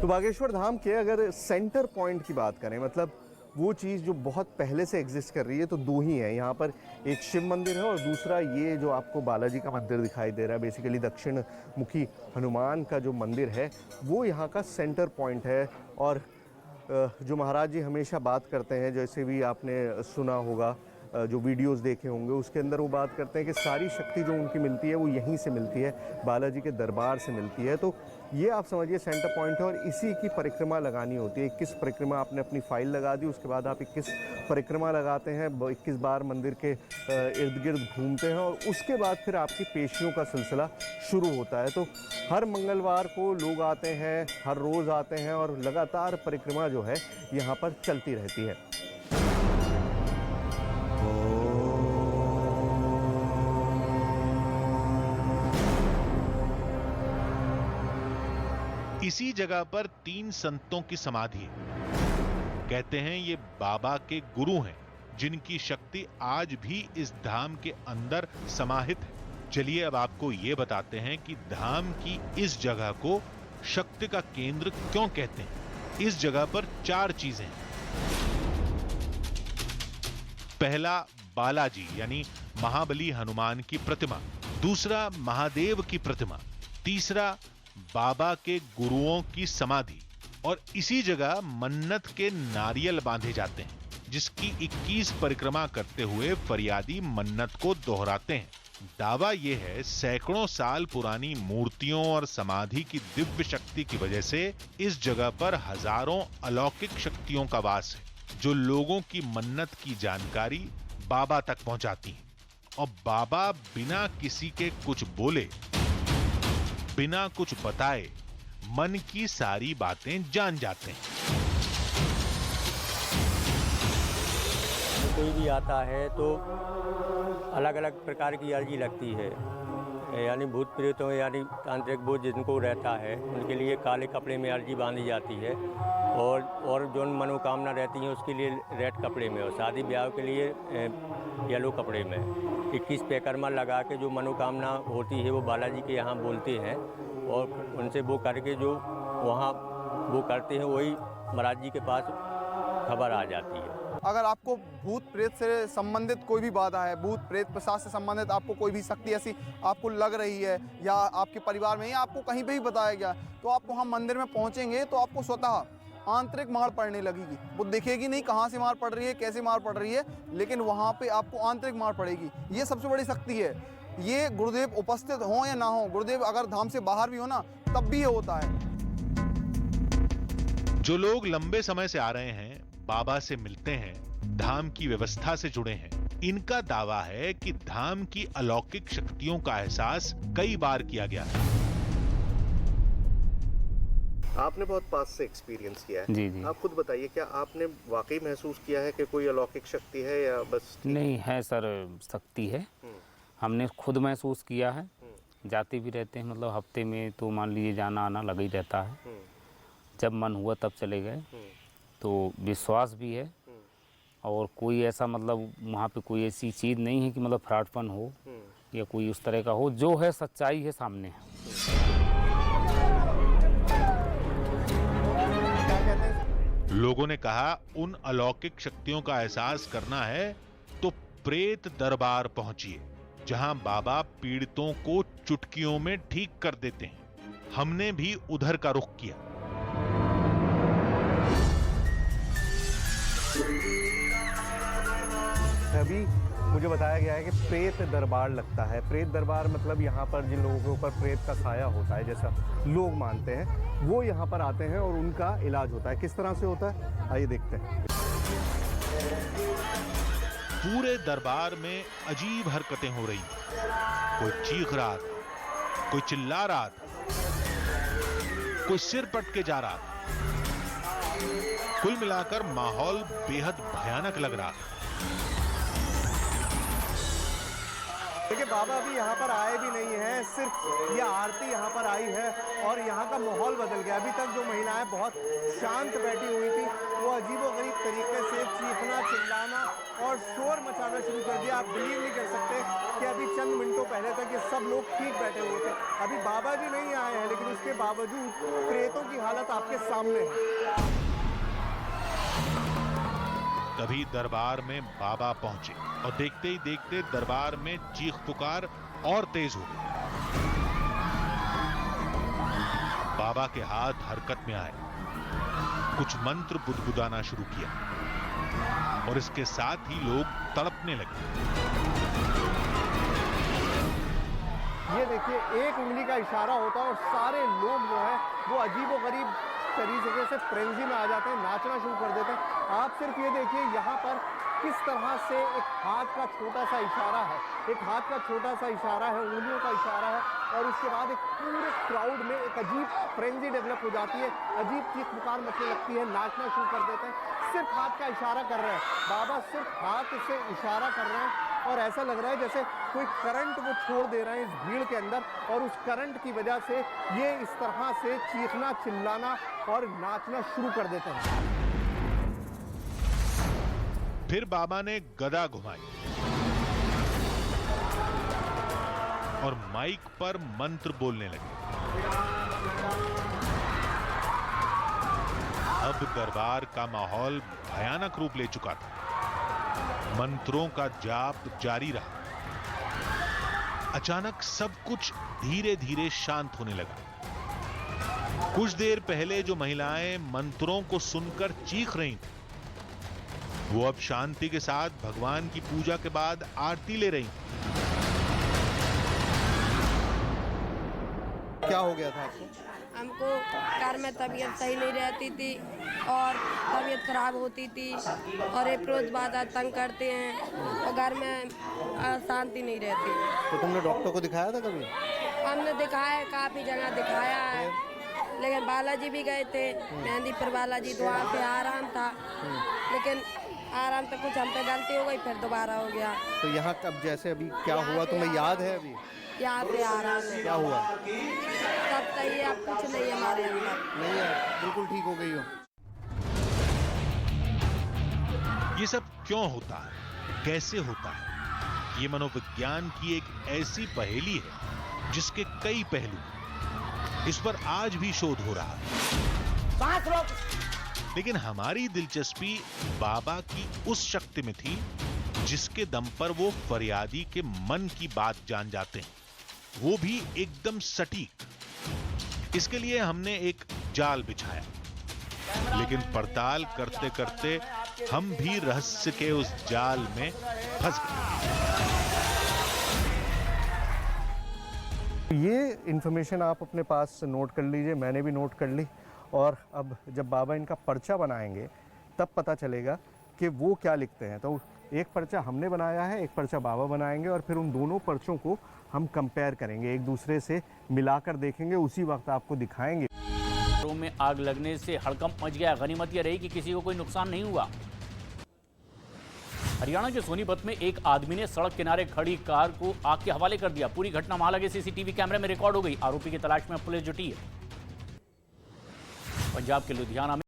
तो बागेश्वर धाम के अगर सेंटर पॉइंट की बात करें, मतलब वो चीज़ जो बहुत पहले से एग्जिस्ट कर रही है, तो 2 ही हैं यहाँ पर। एक शिव मंदिर है और दूसरा ये जो आपको बालाजी का मंदिर दिखाई दे रहा है, बेसिकली दक्षिण मुखी हनुमान का जो मंदिर है वो यहाँ का सेंटर पॉइंट है। और जो महाराज जी हमेशा बात करते हैं, जैसे भी आपने सुना होगा, जो वीडियोस देखे होंगे उसके अंदर वो बात करते हैं कि सारी शक्ति जो उनकी मिलती है वो यहीं से मिलती है, बालाजी के दरबार से मिलती है। तो ये आप समझिए सेंटर पॉइंट है, और इसी की परिक्रमा लगानी होती है। 21 परिक्रमा आपने अपनी फाइल लगा दी, उसके बाद आप 21 परिक्रमा लगाते हैं, 21 बार मंदिर के इर्द गिर्द घूमते हैं, और उसके बाद फिर आपकी पेशियों का सिलसिला शुरू होता है। तो हर मंगलवार को लोग आते हैं, हर रोज़ आते हैं, और लगातार परिक्रमा जो है यहाँ पर चलती रहती है। इसी जगह पर 3 संतों की समाधि है। कहते हैं ये बाबा के गुरु हैं, जिनकी शक्ति आज भी इस धाम के अंदर समाहित है। चलिए अब आपको ये बताते हैं कि धाम की इस जगह को शक्ति का केंद्र क्यों कहते हैं। इस जगह पर 4 चीजें हैं। पहला, बालाजी यानी महाबली हनुमान की प्रतिमा। दूसरा, महादेव की प्रतिमा। तीसरा, बाबा के गुरुओं की समाधि। और इसी जगह मन्नत के नारियल बांधे जाते हैं, जिसकी 21 परिक्रमा करते हुए फरियादी मन्नत को दोहराते हैं। दावा यह है सैकड़ों साल पुरानी मूर्तियों और समाधि की दिव्य शक्ति की वजह से इस जगह पर हजारों अलौकिक शक्तियों का वास है जो लोगों की मन्नत की जानकारी बाबा तक पहुंचाती हैं और बाबा बिना किसी के कुछ बोले, बिना कुछ बताए मन की सारी बातें जान जाते हैं। कोई भी आता है तो अलग अलग प्रकार की अर्जी लगती है, यानी भूत प्रेतों यानी तांत्रिक बोझ जिनको रहता है उनके लिए काले कपड़े में अर्जी बांधी जाती है और जो मनोकामना रहती है उसके लिए रेड कपड़े में और शादी ब्याह के लिए येलो कपड़े में 21 पैकर्मा लगा के जो मनोकामना होती है वो बालाजी के यहाँ बोलते हैं और उनसे वो करके जो वहाँ वो करते हैं वही महाराज जी के पास खबर आ जाती है। अगर आपको भूत प्रेत से संबंधित कोई भी बाधा है, भूत प्रेत प्रसाद से संबंधित आपको कोई भी शक्ति ऐसी आपको लग रही है या आपके परिवार में या आपको कहीं पे भी बताया गया, तो आप वहाँ मंदिर में पहुँचेंगे तो आपको स्वतः आंतरिक मार पड़ने लगेगी। वो दिखेगी नहीं कहाँ से मार पड़ रही है, कैसे मार पड़ रही है, लेकिन वहाँ पे आपको आंतरिक मार पड़ेगी। ये सबसे बड़ी शक्ति है। ये गुरुदेव उपस्थित हों या ना हो, गुरुदेव अगर धाम से बाहर भी हो ना तब भी ये होता है। जो लोग लंबे समय से आ रहे हैं, बाबा से मिलते हैं, धाम की व्यवस्था से जुड़े हैं, इनका दावा है कि धाम की अलौकिक शक्तियों का एहसास कई बार किया गया है। आपने बहुत पास से एक्सपीरियंस किया है। जी जी। आप खुद बताइए, क्या आपने वाकई महसूस किया है कि कोई अलौकिक शक्ति है या बस? नहीं है सर, शक्ति है, हमने खुद महसूस किया है। जाते भी रहते हैं, मतलब हफ्ते में तो मान लीजिए जाना आना लगा ही रहता है। जब मन हुआ तब चले गए, तो विश्वास भी है। और कोई ऐसा मतलब वहाँ पे कोई ऐसी चीज़ नहीं है कि मतलब फ्रॉडपन हो या कोई उस तरह का हो, जो है सच्चाई है सामने। लोगों ने कहा उन अलौकिक शक्तियों का एहसास करना है तो प्रेत दरबार पहुंचिए, जहां बाबा पीड़ितों को चुटकियों में ठीक कर देते हैं। हमने भी उधर का रुख किया। अभी मुझे बताया गया है कि प्रेत दरबार लगता है। प्रेत दरबार मतलब यहाँ पर जिन लोगों के ऊपर प्रेत का साया होता है, जैसा लोग मानते हैं, वो यहाँ पर आते हैं और उनका इलाज होता है। किस तरह से होता है आइए देखते हैं। पूरे दरबार में अजीब हरकतें हो रही, कोई चीख रहा था, कोई चिल्ला रहा था, कोई सिर पटके जा रहा था। कुल मिलाकर माहौल बेहद भयानक लग रहा था। देखिए बाबा भी यहाँ पर आए भी नहीं हैं, सिर्फ ये आरती यहाँ पर आई है और यहाँ का माहौल बदल गया। अभी तक जो महिलाएं बहुत शांत बैठी हुई थी, वो अजीबोगरीब तरीके से चीखना, चिल्लाना और शोर मचाना शुरू कर दिया। आप बिलीव नहीं कर सकते कि अभी चंद मिनटों पहले तक ये सब लोग ठीक बैठे हुए थे। अभी बाबा जी नहीं आए हैं, लेकिन उसके बावजूद प्रेतों की हालत आपके सामने है। तभी दरबार में बाबा पहुंचे और देखते ही देखते दरबार में चीख पुकार और तेज हो गई। बाबा के हाथ हरकत में आए, कुछ मंत्र बुदबुदाना शुरू किया और इसके साथ ही लोग तड़पने लगे। ये देखिए, एक उंगली का इशारा होता है और सारे लोग जो है वो अजीबोगरीब तरीके से फ्रेंजी में आ जाते हैं, नाचना शुरू कर देते हैं। आप सिर्फ ये देखिए यहाँ पर किस तरह से एक हाथ का छोटा सा इशारा है, एक हाथ का छोटा सा इशारा है, उंगलियों का इशारा है और उसके बाद एक पूरे क्राउड में एक अजीब फ्रेंजी डेवलप हो जाती है, अजीब चीख पुकार मचने लगती है, नाचना शुरू कर देते हैं। सिर्फ हाथ का इशारा कर रहे हैं बाबा, सिर्फ हाथ से इशारा कर रहे हैं और ऐसा लग रहा है जैसे कोई करंट वो छोड़ दे रहे हैं इस भीड़ के अंदर और उस करंट की वजह से ये इस तरह से चीखना, चिल्लाना और नाचना शुरू कर देते हैं। फिर बाबा ने गदा घुमाई और माइक पर मंत्र बोलने लगे। अब दरबार का माहौल भयानक रूप ले चुका था। मंत्रों का जाप जारी रहा। अचानक सब कुछ धीरे धीरे शांत होने लगा। कुछ देर पहले जो महिलाएं मंत्रों को सुनकर चीख रही थी, वो अब शांति के साथ भगवान की पूजा के बाद आरती ले रही। क्या हो गया था आपको? हमको घर में तबीयत सही नहीं रहती थी और तबीयत खराब होती थी और एक रोज बाद तंग करते हैं और घर में शांति नहीं रहती। तो तुमने डॉक्टर को दिखाया था कभी? हमने दिखाया है, काफ़ी जगह दिखाया है, लेकिन बालाजी भी गए थे, मेहंदीपुर बालाजी, तो वहाँ पे आराम था, लेकिन आराम तो कुछ हम पे गलती हो गई, फिर दोबारा हो गया। तो यहाँ कब जैसे अभी क्या हुआ तुम्हें याद है? अभी यहाँ पे आराम है। क्या हुआ? सब सही है, अब कुछ नहीं हमारे अंदर। नहीं है, बिल्कुल ठीक हो गई हो। ये सब क्यों होता है, कैसे होता है? ये मनोविज्ञान की एक ऐसी पहेली है जिसके कई पहलू हैं। इस पर आज भी शोध हो रहा है, लेकिन हमारी दिलचस्पी बाबा की उस शक्ति में थी जिसके दम पर वो फरियादी के मन की बात जान जाते हैं, वो भी एकदम सटीक। इसके लिए हमने एक जाल बिछाया, लेकिन पड़ताल करते करते हम भी रहस्य के उस जाल में फंस गए। ये इन्फॉर्मेशन आप अपने पास नोट कर लीजिए, मैंने भी नोट कर ली। और अब जब बाबा इनका पर्चा बनाएंगे तब पता चलेगा कि वो क्या लिखते हैं। तो एक पर्चा हमने बनाया है, एक पर्चा बाबा बनाएंगे, और फिर उन दोनों पर्चों को हम कंपेयर करेंगे, एक दूसरे से मिलाकर देखेंगे, उसी वक्त आपको दिखाएंगे। में आग लगने से हड़कंप मच गया। गनीमत यह रही कि किसी को कोई नुकसान नहीं हुआ। हरियाणा के सोनीपत में एक आदमी ने सड़क किनारे खड़ी कार को आग के हवाले कर दिया। पूरी घटना वहां लगे सीसीटीवी कैमरे में रिकॉर्ड हो गई। आरोपी की तलाश में पुलिस जुटी है। पंजाब के लुधियाना में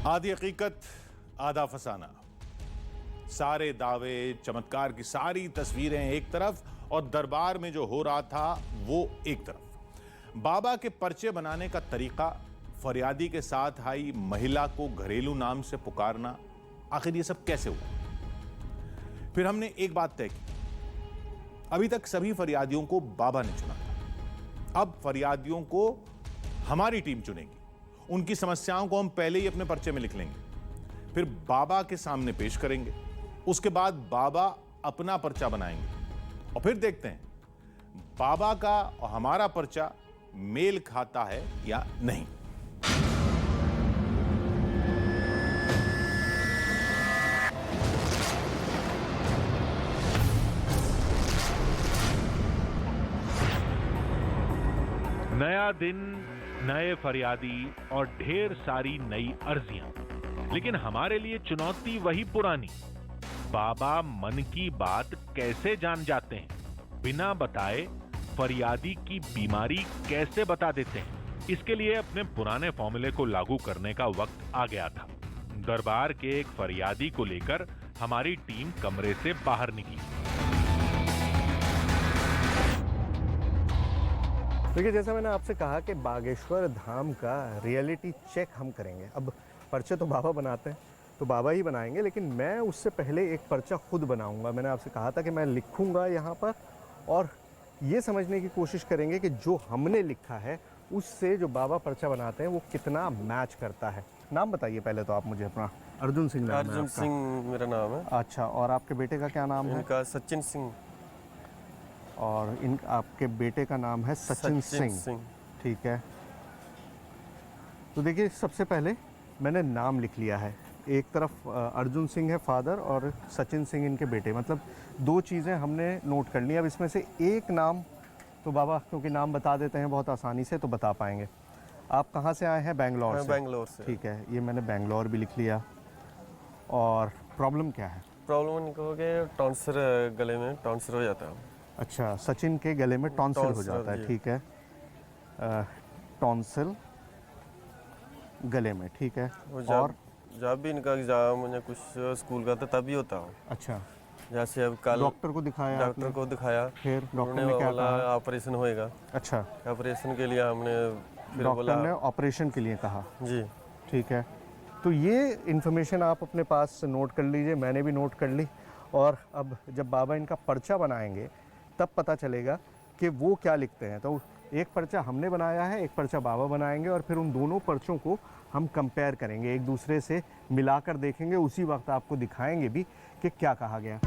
आधी हकीकत आधा फसाना, सारे दावे चमत्कार की सारी तस्वीरें एक तरफ और दरबार में जो हो रहा था वो एक तरफ। बाबा के पर्चे बनाने का तरीका, फरियादी के साथ आई महिला को घरेलू नाम से पुकारना, आखिर ये सब कैसे हुआ? फिर हमने एक बात तय की, अभी तक सभी फरियादियों को बाबा ने चुना था, अब फरियादियों को हमारी टीम चुनेगी। उनकी समस्याओं को हम पहले ही अपने पर्चे में लिख लेंगे, फिर बाबा के सामने पेश करेंगे, उसके बाद बाबा अपना पर्चा बनाएंगे और फिर देखते हैं बाबा का और हमारा पर्चा मेल खाता है या नहीं। नया दिन, नए फरियादी और ढेर सारी नई अर्जियां, लेकिन हमारे लिए चुनौती वही पुरानी। बाबा मन की बात कैसे जान जाते हैं, बिना बताए फरियादी की बीमारी कैसे बता देते हैं? इसके लिए अपने पुराने फॉर्मूले को लागू करने का वक्त आ गया था। दरबार के एक फरियादी को लेकर हमारी टीम कमरे से बाहर निकली। देखिए, जैसा मैंने आपसे कहा कि बागेश्वर धाम का रियलिटी चेक हम करेंगे। अब पर्चे तो बाबा बनाते हैं, तो बाबा ही बनाएंगे, लेकिन मैं उससे पहले एक पर्चा खुद बनाऊंगा। मैंने आपसे कहा था कि मैं लिखूंगा यहाँ पर और ये समझने की कोशिश करेंगे कि जो हमने लिखा है उससे जो बाबा पर्चा बनाते हैं वो कितना मैच करता है। नाम बताइए पहले तो आप मुझे अपना। अर्जुन सिंह नाम है अर्जुन आपका? सिंह मेरा नाम है। अच्छा, और आपके बेटे का क्या नाम है? इनका सचिन सिंह। और आपके बेटे का नाम है सचिन सिंह। ठीक है, तो देखिए, सबसे पहले मैंने नाम लिख लिया है। एक तरफ अर्जुन सिंह है फादर और सचिन सिंह इनके बेटे, मतलब दो चीज़ें हमने नोट कर ली। अब इसमें से एक नाम तो बाबा क्योंकि नाम बता देते हैं बहुत आसानी से, तो बता पाएंगे। आप कहाँ से आए हैं? बेंगलोर से। बेंगलोर से। ठीक है, ये मैंने बेंगलोर भी लिख लिया। और प्रॉब्लम क्या है? प्रॉब्लम इनको हो गया टॉन्सर, गले में टॉन्सर हो जाता है। अच्छा, सचिन के गले में टॉन्सिल हो जाता है। ठीक है, टॉन्सिल गले में, ठीक है। और जब भी इनका एग्जाम या कुछ स्कूल का था तभी होता है। अच्छा, जैसे अब कल डॉक्टर को दिखाया? डॉक्टर को दिखाया, फिर डॉक्टर ने क्या कहा? ऑपरेशन होएगा। अच्छा, ऑपरेशन के लिए हमने फिर डॉक्टर ने ऑपरेशन के लिए कहा? जी। ठीक है, तो ये इन्फॉर्मेशन आप अपने पास नोट कर लीजिए, मैंने भी नोट कर ली। और अब जब बाबा इनका पर्चा बनाएंगे तब पता चलेगा कि वो क्या लिखते हैं। तो एक पर्चा हमने बनाया है, एक पर्चा बाबा बनाएंगे और फिर उन दोनों पर्चों को हम कंपेयर करेंगे, एक दूसरे से मिलाकर देखेंगे, उसी वक्त आपको दिखाएंगे भी कि क्या कहा गया।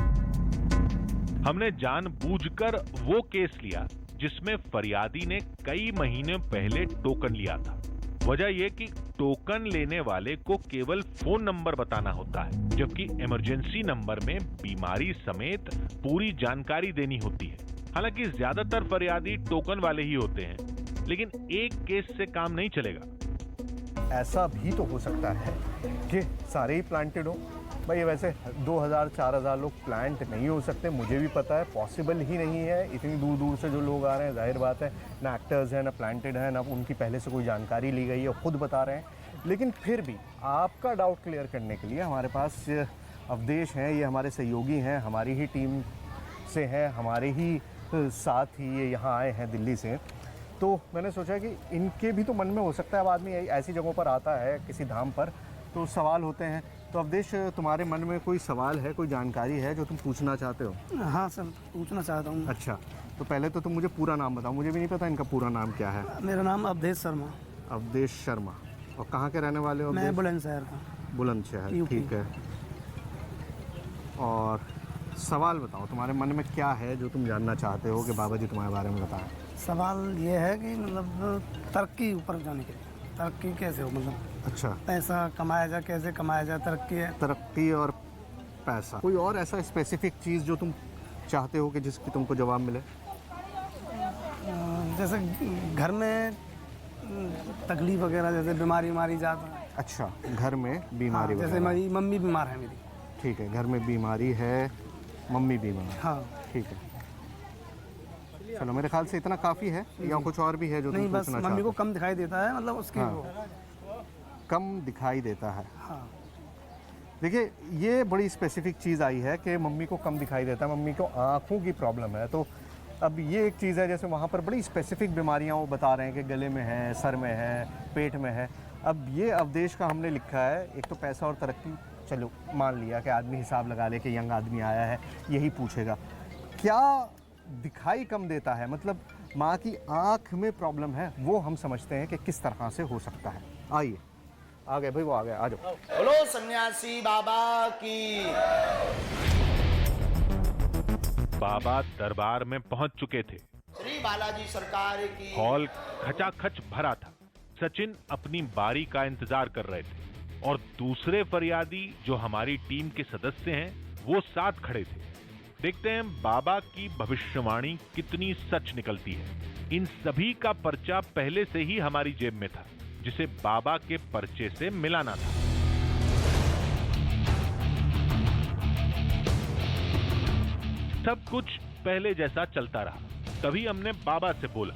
हमने जानबूझकर वो केस लिया जिसमें फरियादी ने कई महीने पहले टोकन लिया था। वजह यह कि टोकन लेने वाले को केवल फोन नंबर बताना होता है, जबकि इमरजेंसी नंबर में बीमारी समेत पूरी जानकारी देनी होती है। हालांकि ज्यादातर फरियादी टोकन वाले ही होते हैं, लेकिन एक केस से काम नहीं चलेगा। ऐसा भी तो हो सकता है कि सारे ही प्लांटेड हो। भाई वैसे 2000-4000 लोग प्लांट नहीं हो सकते, मुझे भी पता है, पॉसिबल ही नहीं है। इतनी दूर दूर से जो लोग आ रहे हैं, जाहिर बात है ना एक्टर्स हैं, ना प्लांटेड हैं, ना उनकी पहले से कोई जानकारी ली गई है, खुद बता रहे हैं। लेकिन फिर भी आपका डाउट क्लियर करने के लिए हमारे पास अवधेश हैं, ये हमारे सहयोगी हैं, हमारी ही टीम से हैं, हमारे ही साथ ही ये यहाँ आए हैं दिल्ली से। तो मैंने सोचा कि इनके भी तो मन में हो सकता है, अब आदमी ऐसी जगहों पर आता है किसी धाम पर तो सवाल होते हैं। तो अवधेश, तुम्हारे मन में कोई सवाल है, कोई जानकारी है जो तुम पूछना चाहते हो? हाँ सर, पूछना चाहता हूँ। अच्छा, तो पहले तो तुम मुझे पूरा नाम बताओ, मुझे भी नहीं पता इनका पूरा नाम क्या है। मेरा नाम अवधेश शर्मा। अवधेश शर्मा। और कहाँ के रहने वाले हो? मैं बुलंदशहर का। बुलंदशहर, ठीक है। और सवाल बताओ, तुम्हारे मन में क्या है जो तुम जानना चाहते हो कि बाबा जी तुम्हारे बारे में बताएं? सवाल ये है कि मतलब तरक्की ऊपर जाने के लिए, तरक्की कैसे हो, मतलब अच्छा, पैसा कमाया जाए, कैसे कमाया जाए, तरक्की है। तरक्की और पैसा। कोई और ऐसा स्पेसिफिक चीज़ जो तुम चाहते हो कि जिसकी तुमको जवाब मिले? जैसे घर में तकलीफ वगैरह, जैसे बीमारी जाता है। अच्छा, घर में बीमारी। हाँ, जैसे मेरी मम्मी बीमार है मेरी। ठीक है, घर में बीमारी है, मम्मी बीमार। हाँ, ठीक है। चलो, मेरे ख्याल से इतना काफ़ी है, या कुछ और भी है जो नहीं? तुम बस मम्मी को कम दिखाई देता है, मतलब उसकी कम दिखाई देता है। हाँ। देखिए, ये बड़ी स्पेसिफिक चीज़ आई है कि मम्मी को कम दिखाई देता है, मम्मी को आँखों की प्रॉब्लम है। तो अब ये एक चीज़ है, जैसे वहाँ पर बड़ी स्पेसिफिक बीमारियाँ वो बता रहे हैं कि गले में है, सर में है, पेट में है। अब ये अवधेश का हमने लिखा है, एक तो पैसा और तरक्की, चलो मान लिया कि आदमी हिसाब लगा ले कि यंग आदमी आया है, यही पूछेगा। क्या दिखाई कम देता है, मतलब माँ की आँख में प्रॉब्लम है, वो हम समझते हैं कि किस तरह से हो सकता है। आइए, आ गए भाई, वो आ गए, आ जाओ। बोलो सन्यासी बाबा की। बाबा दरबार में पहुंच चुके थे। श्री बालाजी सरकार की। हॉल खचाखच भरा था। सचिन अपनी बारी का इंतजार कर रहे थे और दूसरे फरियादी जो हमारी टीम के सदस्य हैं, वो साथ खड़े थे। देखते हैं बाबा की भविष्यवाणी कितनी सच निकलती है। इन सभी का पर्चा पहले से ही हमारी जेब में था, जिसे बाबा के पर्चे से मिलाना था। सब कुछ पहले जैसा चलता रहा। तभी हमने बाबा से बोला,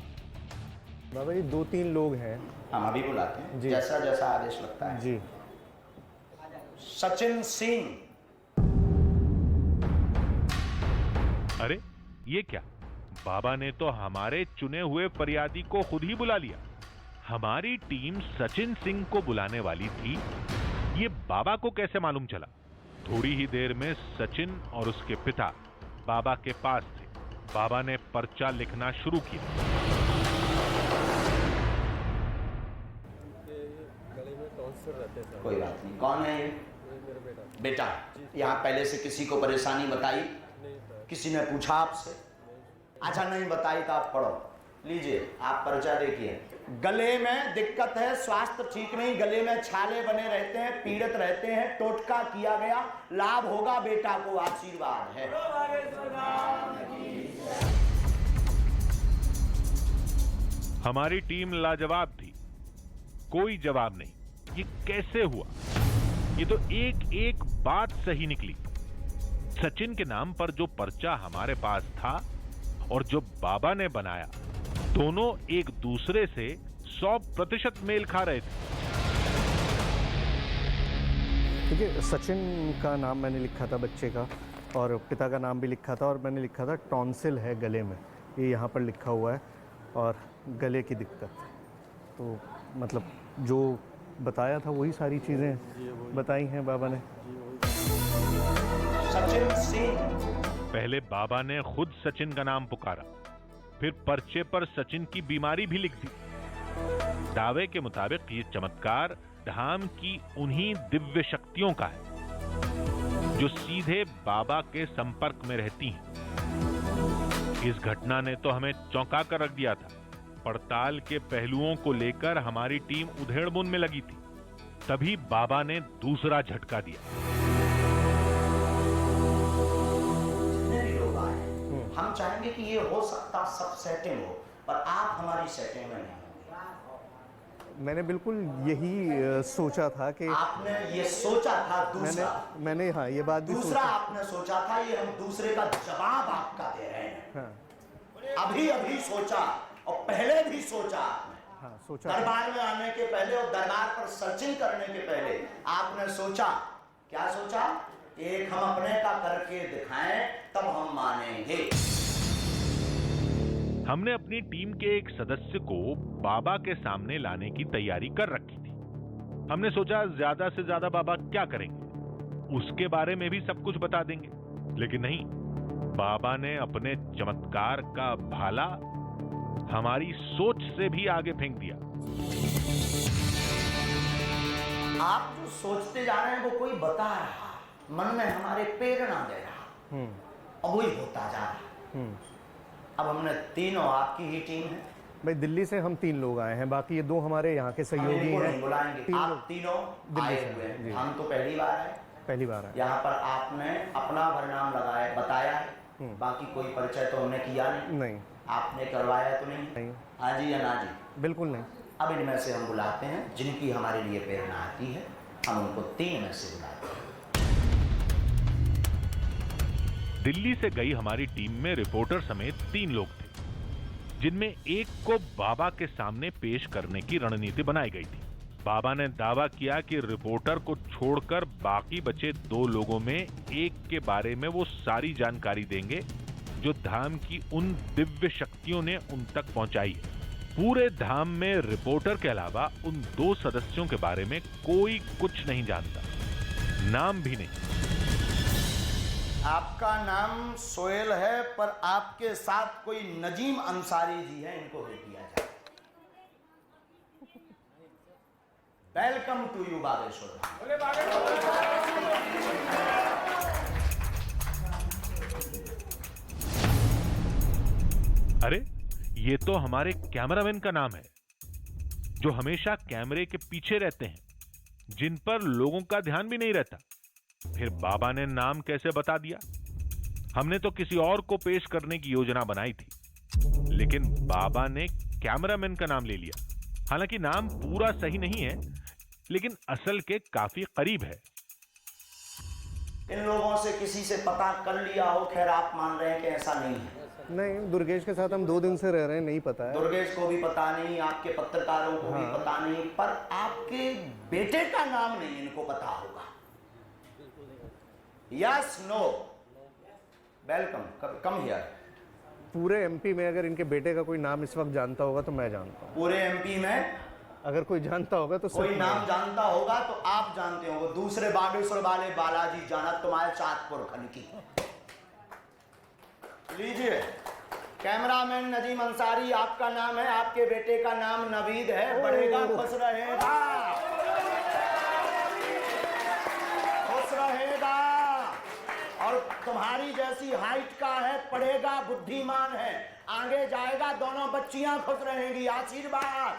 बाबा जी 2-3 लोग हैं, हम अभी बुलाते हैं, जैसा जैसा आदेश लगता है जी। सचिन सिंह। अरे ये क्या, बाबा ने तो हमारे चुने हुए फरियादी को खुद ही बुला लिया। हमारी टीम सचिन सिंह को बुलाने वाली थी, ये बाबा को कैसे मालूम चला? थोड़ी ही देर में सचिन और उसके पिता बाबा के पास थे। बाबा ने पर्चा लिखना शुरू किया। कोई बात नहीं, कौन है ये? बेटा, यहाँ पहले से किसी को परेशानी बताई? किसी ने पूछा आपसे? अच्छा, नहीं बताई तो आप पढ़ो। लीजिए, आप पर्चा देखिए। गले में दिक्कत है, स्वास्थ्य ठीक नहीं, गले में छाले बने रहते हैं, पीड़ित रहते हैं, टोटका किया गया, लाभ होगा, बेटा को आशीर्वाद है। हमारी टीम लाजवाब थी, कोई जवाब नहीं। ये कैसे हुआ? ये तो एक एक बात सही निकली। सचिन के नाम पर जो पर्चा हमारे पास था और जो बाबा ने बनाया, दोनों एक दूसरे से 100% मेल खा रहे थे। देखिए, सचिन का नाम मैंने लिखा था बच्चे का, और पिता का नाम भी लिखा था, और मैंने लिखा था टॉन्सिल है गले में, ये यहाँ पर लिखा हुआ है, और गले की दिक्कत। तो मतलब जो बताया था वही सारी चीज़ें बताई हैं बाबा ने। सचिन सिंह। पहले बाबा ने खुद सचिन का नाम पुकारा, फिर पर्चे पर सचिन की बीमारी भी लिख दी। दावे के मुताबिक ये चमत्कार धाम की उन्हीं दिव्य शक्तियों का है जो सीधे बाबा के संपर्क में रहती हैं। इस घटना ने तो हमें चौंका कर रख दिया था। पड़ताल के पहलुओं को लेकर हमारी टीम उधेड़बुन में लगी थी। तभी बाबा ने दूसरा झटका दिया। जितने भी लोग आए, हम चाहेंगे कि ये हो सकता सब सेटिंग हो, पर आप हमारी सेटिंग में नहीं होंगे। मैंने बिल्कुल यही सोचा था कि आपने ये सोचा था। दूसरा मैंने हाँ ये बात भी दूसरा आपने सोचा था, ये हम दूसरे का जवाब आपका दे रहे हैं। हाँ। अभी सोचा और पहले भी सोचा आपने। हाँ, सोचा दरबार में आने के पहले और दरबार पर सर्चिंग करने के पहले आपने सोचा, क्या सोचा? एक हम अपने का करके दिखाएं तब हम मानेंगे। हमने अपनी टीम के एक सदस्य को बाबा के सामने लाने की तैयारी कर रखी थी। हमने सोचा ज्यादा से ज्यादा बाबा क्या करेंगे, उसके बारे में भी सब कुछ बता देंगे। लेकिन नहीं, बाबा ने अपने चमत्कार का भाला हमारी सोच से भी आगे फेंक दिया। आप जो सोचते जा रहे हैं वो कोई बता रहा, मन में हमारे प्रेरणा दे रहा, और वही होता जा रहा। अब हमने तीनों, आपकी ही टीम है भाई, दिल्ली से हम 3 लोग आए हैं, बाकी ये 2 हमारे यहाँ के सहयोगी हैं। बुलाएंगे। आप तीनों दिल्ली आए से हुए हैं। जी। हम तो पहली बार है, पहली बार है। यहाँ पर आपने अपना भरनाम लगाया, बताया है, बाकी कोई परिचय तो हमने किया नहीं। आपने करवाया तो नहीं? हाँ जी या ना जी? बिल्कुल नहीं। अब इनमें से हम बुलाते हैं जिनकी हमारे लिए प्रेरणा आती है, हम उनको 3 में से बुलाते हैं। दिल्ली से गई हमारी टीम में रिपोर्टर समेत 3 लोग थे, जिनमें एक को बाबा के सामने पेश करने की रणनीति बनाई गई थी। बाबा ने दावा किया कि रिपोर्टर को छोड़कर बाकी बचे 2 लोगों में एक के बारे में वो सारी जानकारी देंगे जो धाम की उन दिव्य शक्तियों ने उन तक पहुंचाई है। पूरे धाम में रिपोर्टर के अलावा उन 2 सदस्यों के बारे में कोई कुछ नहीं जानता, नाम भी नहीं। आपका नाम सोहेल है, पर आपके साथ कोई नजीम अंसारी जी हैं, इनको भेज दिया जाए। Welcome to you Bageshwar. अरे ये तो हमारे कैमरामैन का नाम है, जो हमेशा कैमरे के पीछे रहते हैं, जिन पर लोगों का ध्यान भी नहीं रहता। फिर बाबा ने नाम कैसे बता दिया? हमने तो किसी और को पेश करने की योजना बनाई थी, लेकिन बाबा ने कैमरामैन का नाम ले लिया। हालांकि नाम पूरा सही नहीं है, लेकिन असल के काफी करीब है। इन लोगों से किसी से पता कर लिया हो? खैर, आप मान रहे हैं कि ऐसा नहीं है। नहीं, दुर्गेश के साथ हम 2 दिन से रह रहे हैं, नहीं पता है। दुर्गेश को भी पता नहीं, आपके पत्रकारों को भी पता नहीं, पर आपके बेटे का नाम नहीं इनको पता होगा। Yes, no, welcome, come here. पूरे एमपी में अगर इनके बेटे का कोई नाम इस वक्त जानता होगा तो मैं जानता हूँ। पूरे एमपी में अगर कोई जानता होगा तो कोई नाम जानता होगा तो आप जानते होंगे। दूसरे बागेश्वर वाले बालाजी जाना तुम्हारे चाँदपुर खंड की। लीजिए, कैमरामैन नजीम अंसारी आपका नाम है, आपके बेटे का नाम नवीद है। बढ़ेगा, खुश रहेगा, खुश रहेगा, और तुम्हारी जैसी हाइट का है, पढ़ेगा, बुद्धिमान है, आगे जाएगा, दोनों बच्चियां खुश रहेंगी। आशीर्वाद।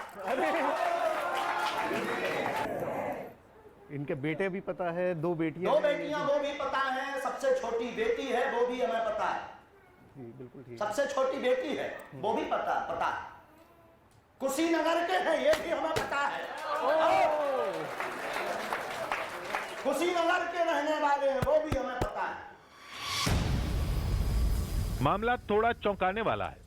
इनके बेटे भी पता है, 2 बेटियां, 2 बेटियां वो भी पता है, सबसे छोटी बेटी है वो भी हमें पता है। जी बिल्कुल ठीक। सबसे छोटी बेटी है वो भी पता है। कुशीनगर के हैं ये भी हमें पता है। कुशीनगर के रहने वाले हैं वो भी हमें पता है। मामला थोड़ा चौंकाने वाला है,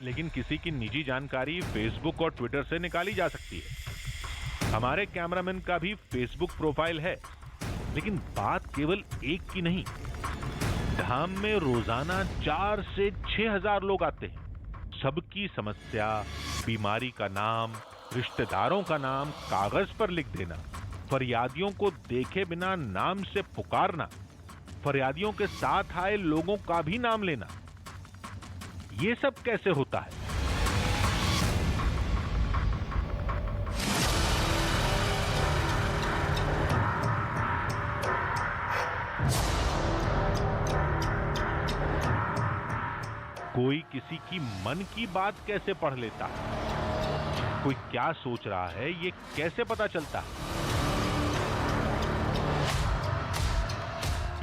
लेकिन किसी की निजी जानकारी फेसबुक और ट्विटर से निकाली जा सकती है। हमारे कैमरामैन का भी फेसबुक प्रोफाइल है, लेकिन बात केवल एक की नहीं। धाम में रोजाना 4 से 6 हजार लोग आते हैं। सबकी समस्या, बीमारी का नाम, रिश्तेदारों का नाम कागज पर लिख देना, फरियादियों को देखे बिना नाम से पुकारना, फरियादियों के साथ आए लोगों का भी नाम लेना, ये सब कैसे होता है? कोई किसी की मन की बात कैसे पढ़ लेता है? कोई क्या सोच रहा है ये कैसे पता चलता है?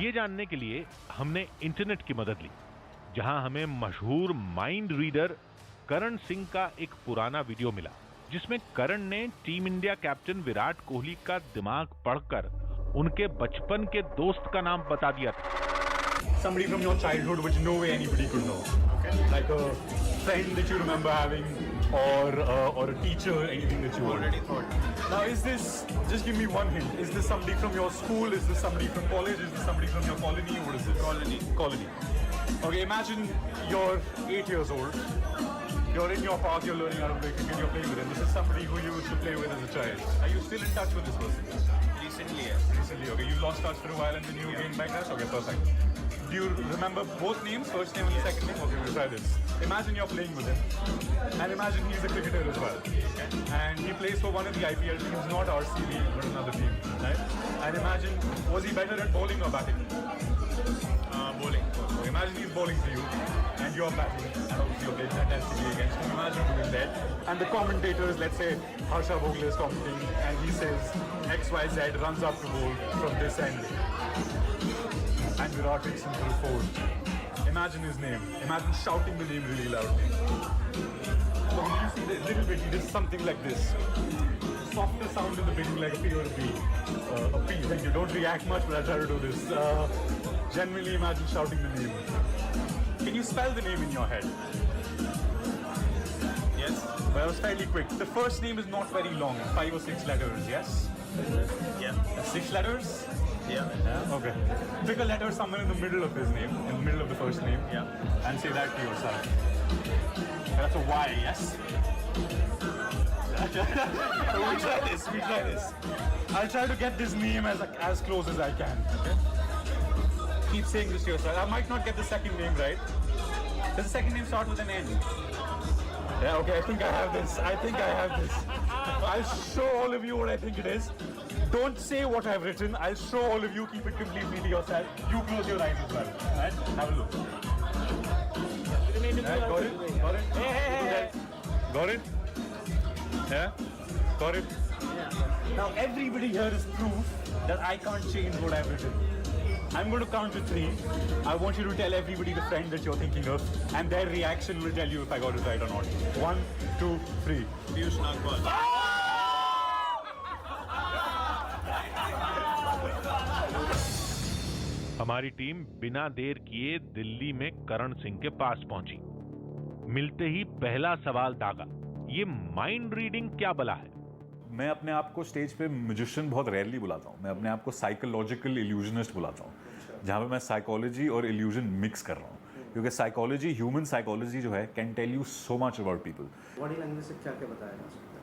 ये जानने के लिए हमने इंटरनेट की मदद ली, जहां हमें मशहूर माइंड रीडर करण सिंह का एक पुराना वीडियो मिला, जिसमें करण ने team India captain Virat Kohli का दिमाग पढ़कर उनके बचपन के दोस्त का नाम बता दिया था। Somebody from your childhood which no way anybody could know. Okay. Like a friend that you remember having, or a teacher, anything that you already thought. Now is this, just give me one hint, is this somebody from your school, is this somebody from college, is this somebody from your colony, what is this? Colony. Okay, imagine you're 8 years old, you're in your park, you're learning how to play cricket, you're playing with him. This is somebody who you used to play with as a child. Are you still in touch with this person? Recently, yes. Recently, okay. You lost touch for a while and then you gained back touch? Okay, perfect. Do you remember both names, first name and the second name? Okay, we'll try this. Imagine you're playing with him. And imagine he's a cricketer as well. And he plays for one of the IPL teams, not RCB, but another team. Right? And imagine, was he better at bowling or batting? Bowling. So imagine he's bowling to you, and you're batting, and obviously you're playing fantastically against him. Imagine doing that. And the commentators, let's say Harsha Bhogle is commenting, and he says XYZ runs up to bowl from this end. And Virat takes him to the fold. Imagine his name. Imagine shouting the name really loudly. So when you see the little bit, he does something like this. Softer sound in the beginning, like a P or a B. A P. Thank you. Don't react much, but I'll try to do this. Generally, imagine shouting the name. Can you spell the name in your head? Yes. Well, I was fairly quick. The first name is not very long. 5 or 6 letters. Yes. Yeah. 6 letters. Yeah. Okay. Pick a letter somewhere in the middle of his name, in the middle of the first name. Yeah. And say that to yourself. That's a Y, yes? We try this. I'll try to get this name as close as I can. Okay? Keep saying this to yourself. I might not get the second name right. Does the second name start with an N? Yeah, okay, I think I have this. I'll show all of you what I think it is. Don't say what I've written. I'll show all of you. Keep it completely to yourself. You close your eyes as well. Alright? Have a look. Right, got it? Got it? Hey. Got it? Yeah? Got it? Yeah. Now everybody here is proof that I can't change what I've written. I'm going to count to 3. I want you to tell everybody the friend that you're thinking of, and their reaction will tell you if I got it right or not. 1, 2, 3. Piyush Nagpal. हमारी team बिना देर किए दिल्ली में करण सिंह के पास पहुंची। मिलते ही पहला सवाल दागा, ये माइंड रीडिंग क्या बला है? मैं अपने आप को स्टेज पे म्यूजिशियन बहुत रेयरली बुलाता हूँ। मैं अपने आप को साइकोलॉजिकल इल्यूजनिस्ट बुलाता हूँ, जहाँ पे मैं साइकोलॉजी और इल्यूजन मिक्स कर रहा हूँ, क्योंकि साइकोलॉजी, ह्यूमन साइकोलॉजी जो है, can tell you so much about people. Body language से क्या क्या बताया जा सकता है?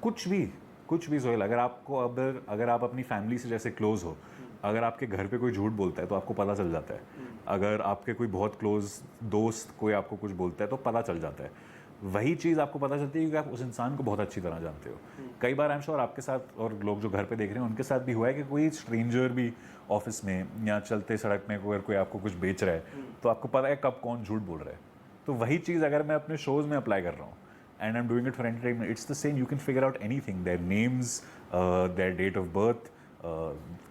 कुछ भी सोहेल, अगर आप अपनी फैमिली से जैसे क्लोज हो, अगर आपके घर पे कोई झूठ बोलता है तो आपको पता चल जाता है। अगर आपके कोई बहुत क्लोज दोस्त कोई आपको कुछ बोलता है तो पता चल जाता है। वही चीज़ आपको पता चलती है क्योंकि आप उस इंसान को बहुत अच्छी तरह जानते हो। कई बार आई एम श्योर आपके साथ और लोग जो घर पे देख रहे हैं उनके साथ भी हुआ है कि कोई स्ट्रेंजर भी ऑफिस में या चलते सड़क में अगर कोई आपको कुछ बेच रहा है तो आपको पता है कब कौन झूठ बोल रहा है। तो वही चीज़ अगर मैं अपने शोज़ में अप्लाई कर रहा हूँ, and I am doing it for entertainment, it's the same. You can figure out anything, their names, their date of birth,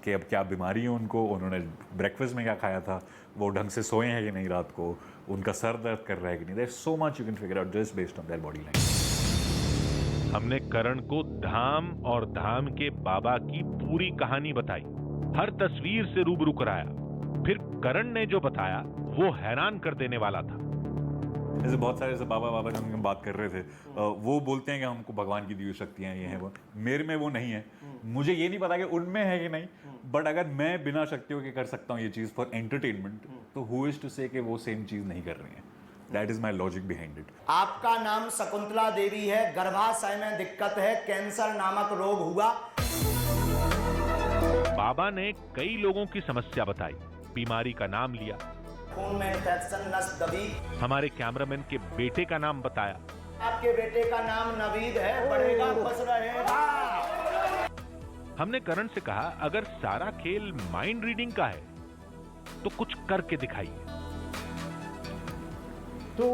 कि अब क्या बीमारी है उनको, उन्होंने ब्रेकफास्ट में क्या खाया था, वो ढंग से सोए हैं कि नहीं रात को, उनका सर दर्द कर रहा है कि नहीं। There is so much you can figure out just based on their body language. हमने करण को धाम और धाम के बाबा की पूरी कहानी बताई, हर तस्वीर से रूबरू कराया। फिर करण ने जो बताया वो हैरान कर देने वाला था। जैसे बहुत सारे बाबा जो हम बात कर रहे थे, वो बोलते हैं कि हमको भगवान की दी हुई शक्तियाँ ये हैं, वो मेरे में वो नहीं है। मुझे ये नहीं पता कि उनमें है कि नहीं, बट अगर मैं बिना शक्तियों के कर सकता हूँ ये चीज़ फॉर एंटरटेनमेंट, तो हु इज टू से कि वो सेम चीज़ नहीं कर रही है। That is my logic behind it. आपका नाम शकुंतला देवी है, गर्भाशय में दिक्कत है, कैंसर नामक रोग हुआ। बाबा ने कई लोगों की समस्या बताई, बीमारी का नाम लिया, खून में इन्फेक्शन, नस दबी। हमारे कैमरामैन के बेटे का नाम बताया। आपके बेटे का नाम नवीद है, बढ़ेगा खुश रहेगा। हमने करण से कहा अगर सारा खेल माइंड रीडिंग का है तो कुछ करके दिखाइए। तो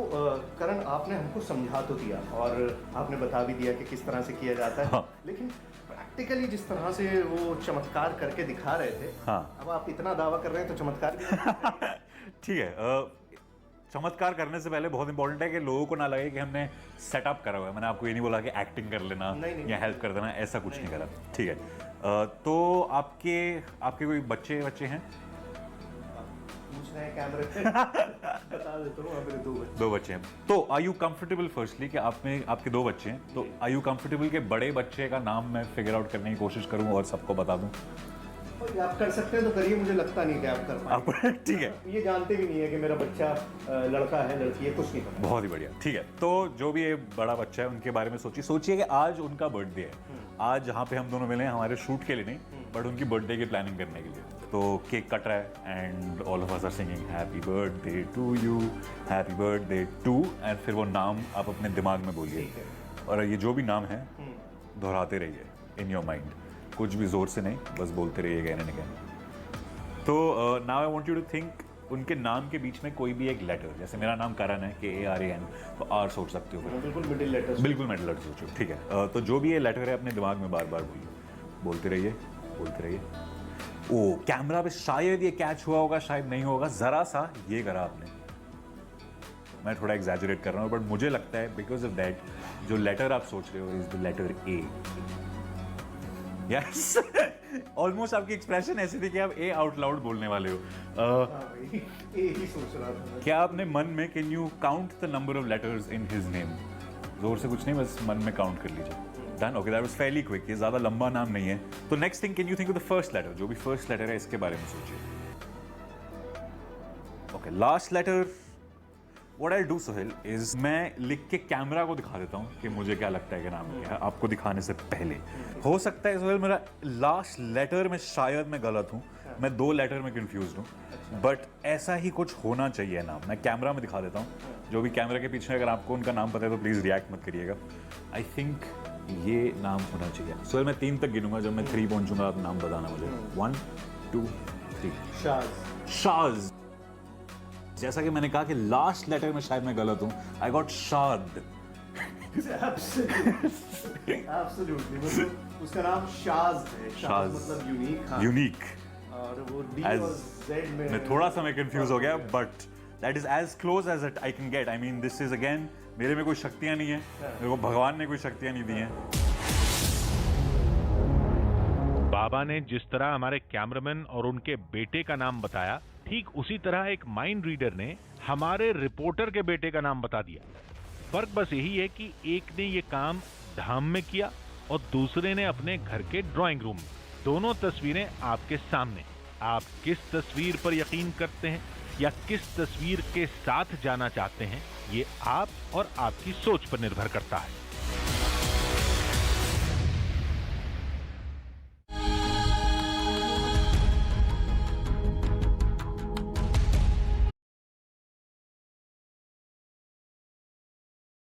करण, आपने हमको समझा तो दिया और आपने बता भी दिया कि किस तरह से किया जाता है। हाँ। लेकिन प्रैक्टिकली जिस तरह से वो चमत्कार करके दिखा रहे थे, हाँ। अब आप इतना दावा कर रहे हैं तो चमत्कार ठीक है। चमत्कार करने से पहले बहुत इंपॉर्टेंट है कि लोगों को ना लगे कि हमने सेटअप करा हुआ है। मैंने आपको ये नहीं बोला कि एक्टिंग कर लेना या हेल्प कर देना, ऐसा कुछ नहीं करा। ठीक है। तो आपके कोई बच्चे हैं? कैमरे पे बता देता हूँ, मेरे 2 बच्चे हैं। तो आर यू कंफर्टेबल फर्स्टली कि आपके 2 बच्चे हैं, तो आर यू कंफर्टेबल कि बड़े बच्चे का नाम मैं फिगर आउट करने की कोशिश करूं और सबको बता दूं? आप कर सकते हैं तो करिए, मुझे लगता नहीं कि आप कर पाएंगे। ठीक है। ये जानते भी नहीं है कि मेरा बच्चा लड़का है लड़की है, कुछ नहीं पता। बहुत ही बढ़िया। ठीक है। तो जो भी ये बड़ा बच्चा है उनके बारे में सोचिए कि आज उनका बर्थडे है। आज जहाँ पे हम दोनों मिले हैं हमारे शूट के लिए नहीं, बट उनकी बर्थडे की प्लानिंग करने के लिए। तो केक कट रहा है and all of us are singing happy birthday to you, happy birthday to, and फिर वो नाम आप अपने दिमाग में बोलिए और ये जो भी नाम है दोहराते रहिए इन योर माइंड। कुछ भी जोर से नहीं, बस बोलते रहिए अगेन एंड अगेन। तो now I want you to think उनके नाम के बीच में कोई भी एक लेटर, जैसे मेरा नाम करण है, KARAN, तो R सोच सकते हो। बिल्कुल मिडिल लेटर। बिल्कुल मिडिल लेटर सोचो। ठीक है। तो जो भी ये लेटर है अपने दिमाग में बार बार बोलते रहिए। ओ, कैमरा पे शायद ये कैच हुआ होगा, शायद नहीं होगा, जरा सा ये करा आपने। मैं थोड़ा एग्जैजरेट कर रहा हूँ, बट मुझे लगता है बिकॉज ऑफ दैट जो लेटर आप सोच रहे हो is the letter A। Yes, almost आपकी एक्सप्रेशन ऐसी थी कि आप A आउट लाउड बोलने वाले हो। A ही सोच रहा था। क्या आपने मन में can you count the number of letters in his name? जोर से कुछ नहीं, बस मन में काउंट कर लीजिए। Done. Okay, that was fairly quick. ये ज्यादा लंबा नाम नहीं है। तो next thing, can you think of the first letter? जो भी फर्स्ट लेटर है इसके बारे में सोचिए। Okay, last letter. What I'll do, Sohail, is मैं लिख के कैमरा को दिखा देता हूँ कि मुझे क्या लगता है कि नाम क्या है, आपको दिखाने से पहले। हो सकता है सोहेल मेरा लास्ट लेटर में शायद मैं गलत हूँ, मैं 2 लेटर में कंफ्यूज हूँ, बट ऐसा ही कुछ होना चाहिए नाम। मैं कैमरा में दिखा देता हूँ। जो भी कैमरा के पीछे, अगर आपको उनका नाम पता है तो प्लीज़ रिएक्ट मत करिएगा। आई थिंक ये नाम होना चाहिए। सोहेल मैं 3 तक गिनूंगा, जब मैं 3 पहुँचूंगा आप नाम बताना मुझे। 1 2 3। शाज। जैसा कि मैंने कहा कि लास्ट लेटर में शायद मैं गलत हूं। आई गॉट शाद। एब्सोल्युटली, मतलब उसका नाम शाज है। शाज मतलब यूनिक। हाँ। यूनिक। और वो D और Z में मैं थोड़ा सा मैं कंफ्यूज हो गया, but that is as close as I can get. I mean this is again, मेरे में कोई शक्तियां नहीं है, मेरे को भगवान ने कोई शक्तियां नहीं दी हैं। बाबा ने जिस तरह हमारे कैमरामैन और उनके बेटे का नाम बताया, ठीक उसी तरह एक माइंड रीडर ने हमारे रिपोर्टर के बेटे का नाम बता दिया। फर्क बस यही है कि एक ने ये काम धाम में किया और दूसरे ने अपने घर के ड्राइंग रूम में। दोनों तस्वीरें आपके सामने। आप किस तस्वीर पर यकीन करते हैं या किस तस्वीर के साथ जाना चाहते हैं, ये आप और आपकी सोच पर निर्भर करता है।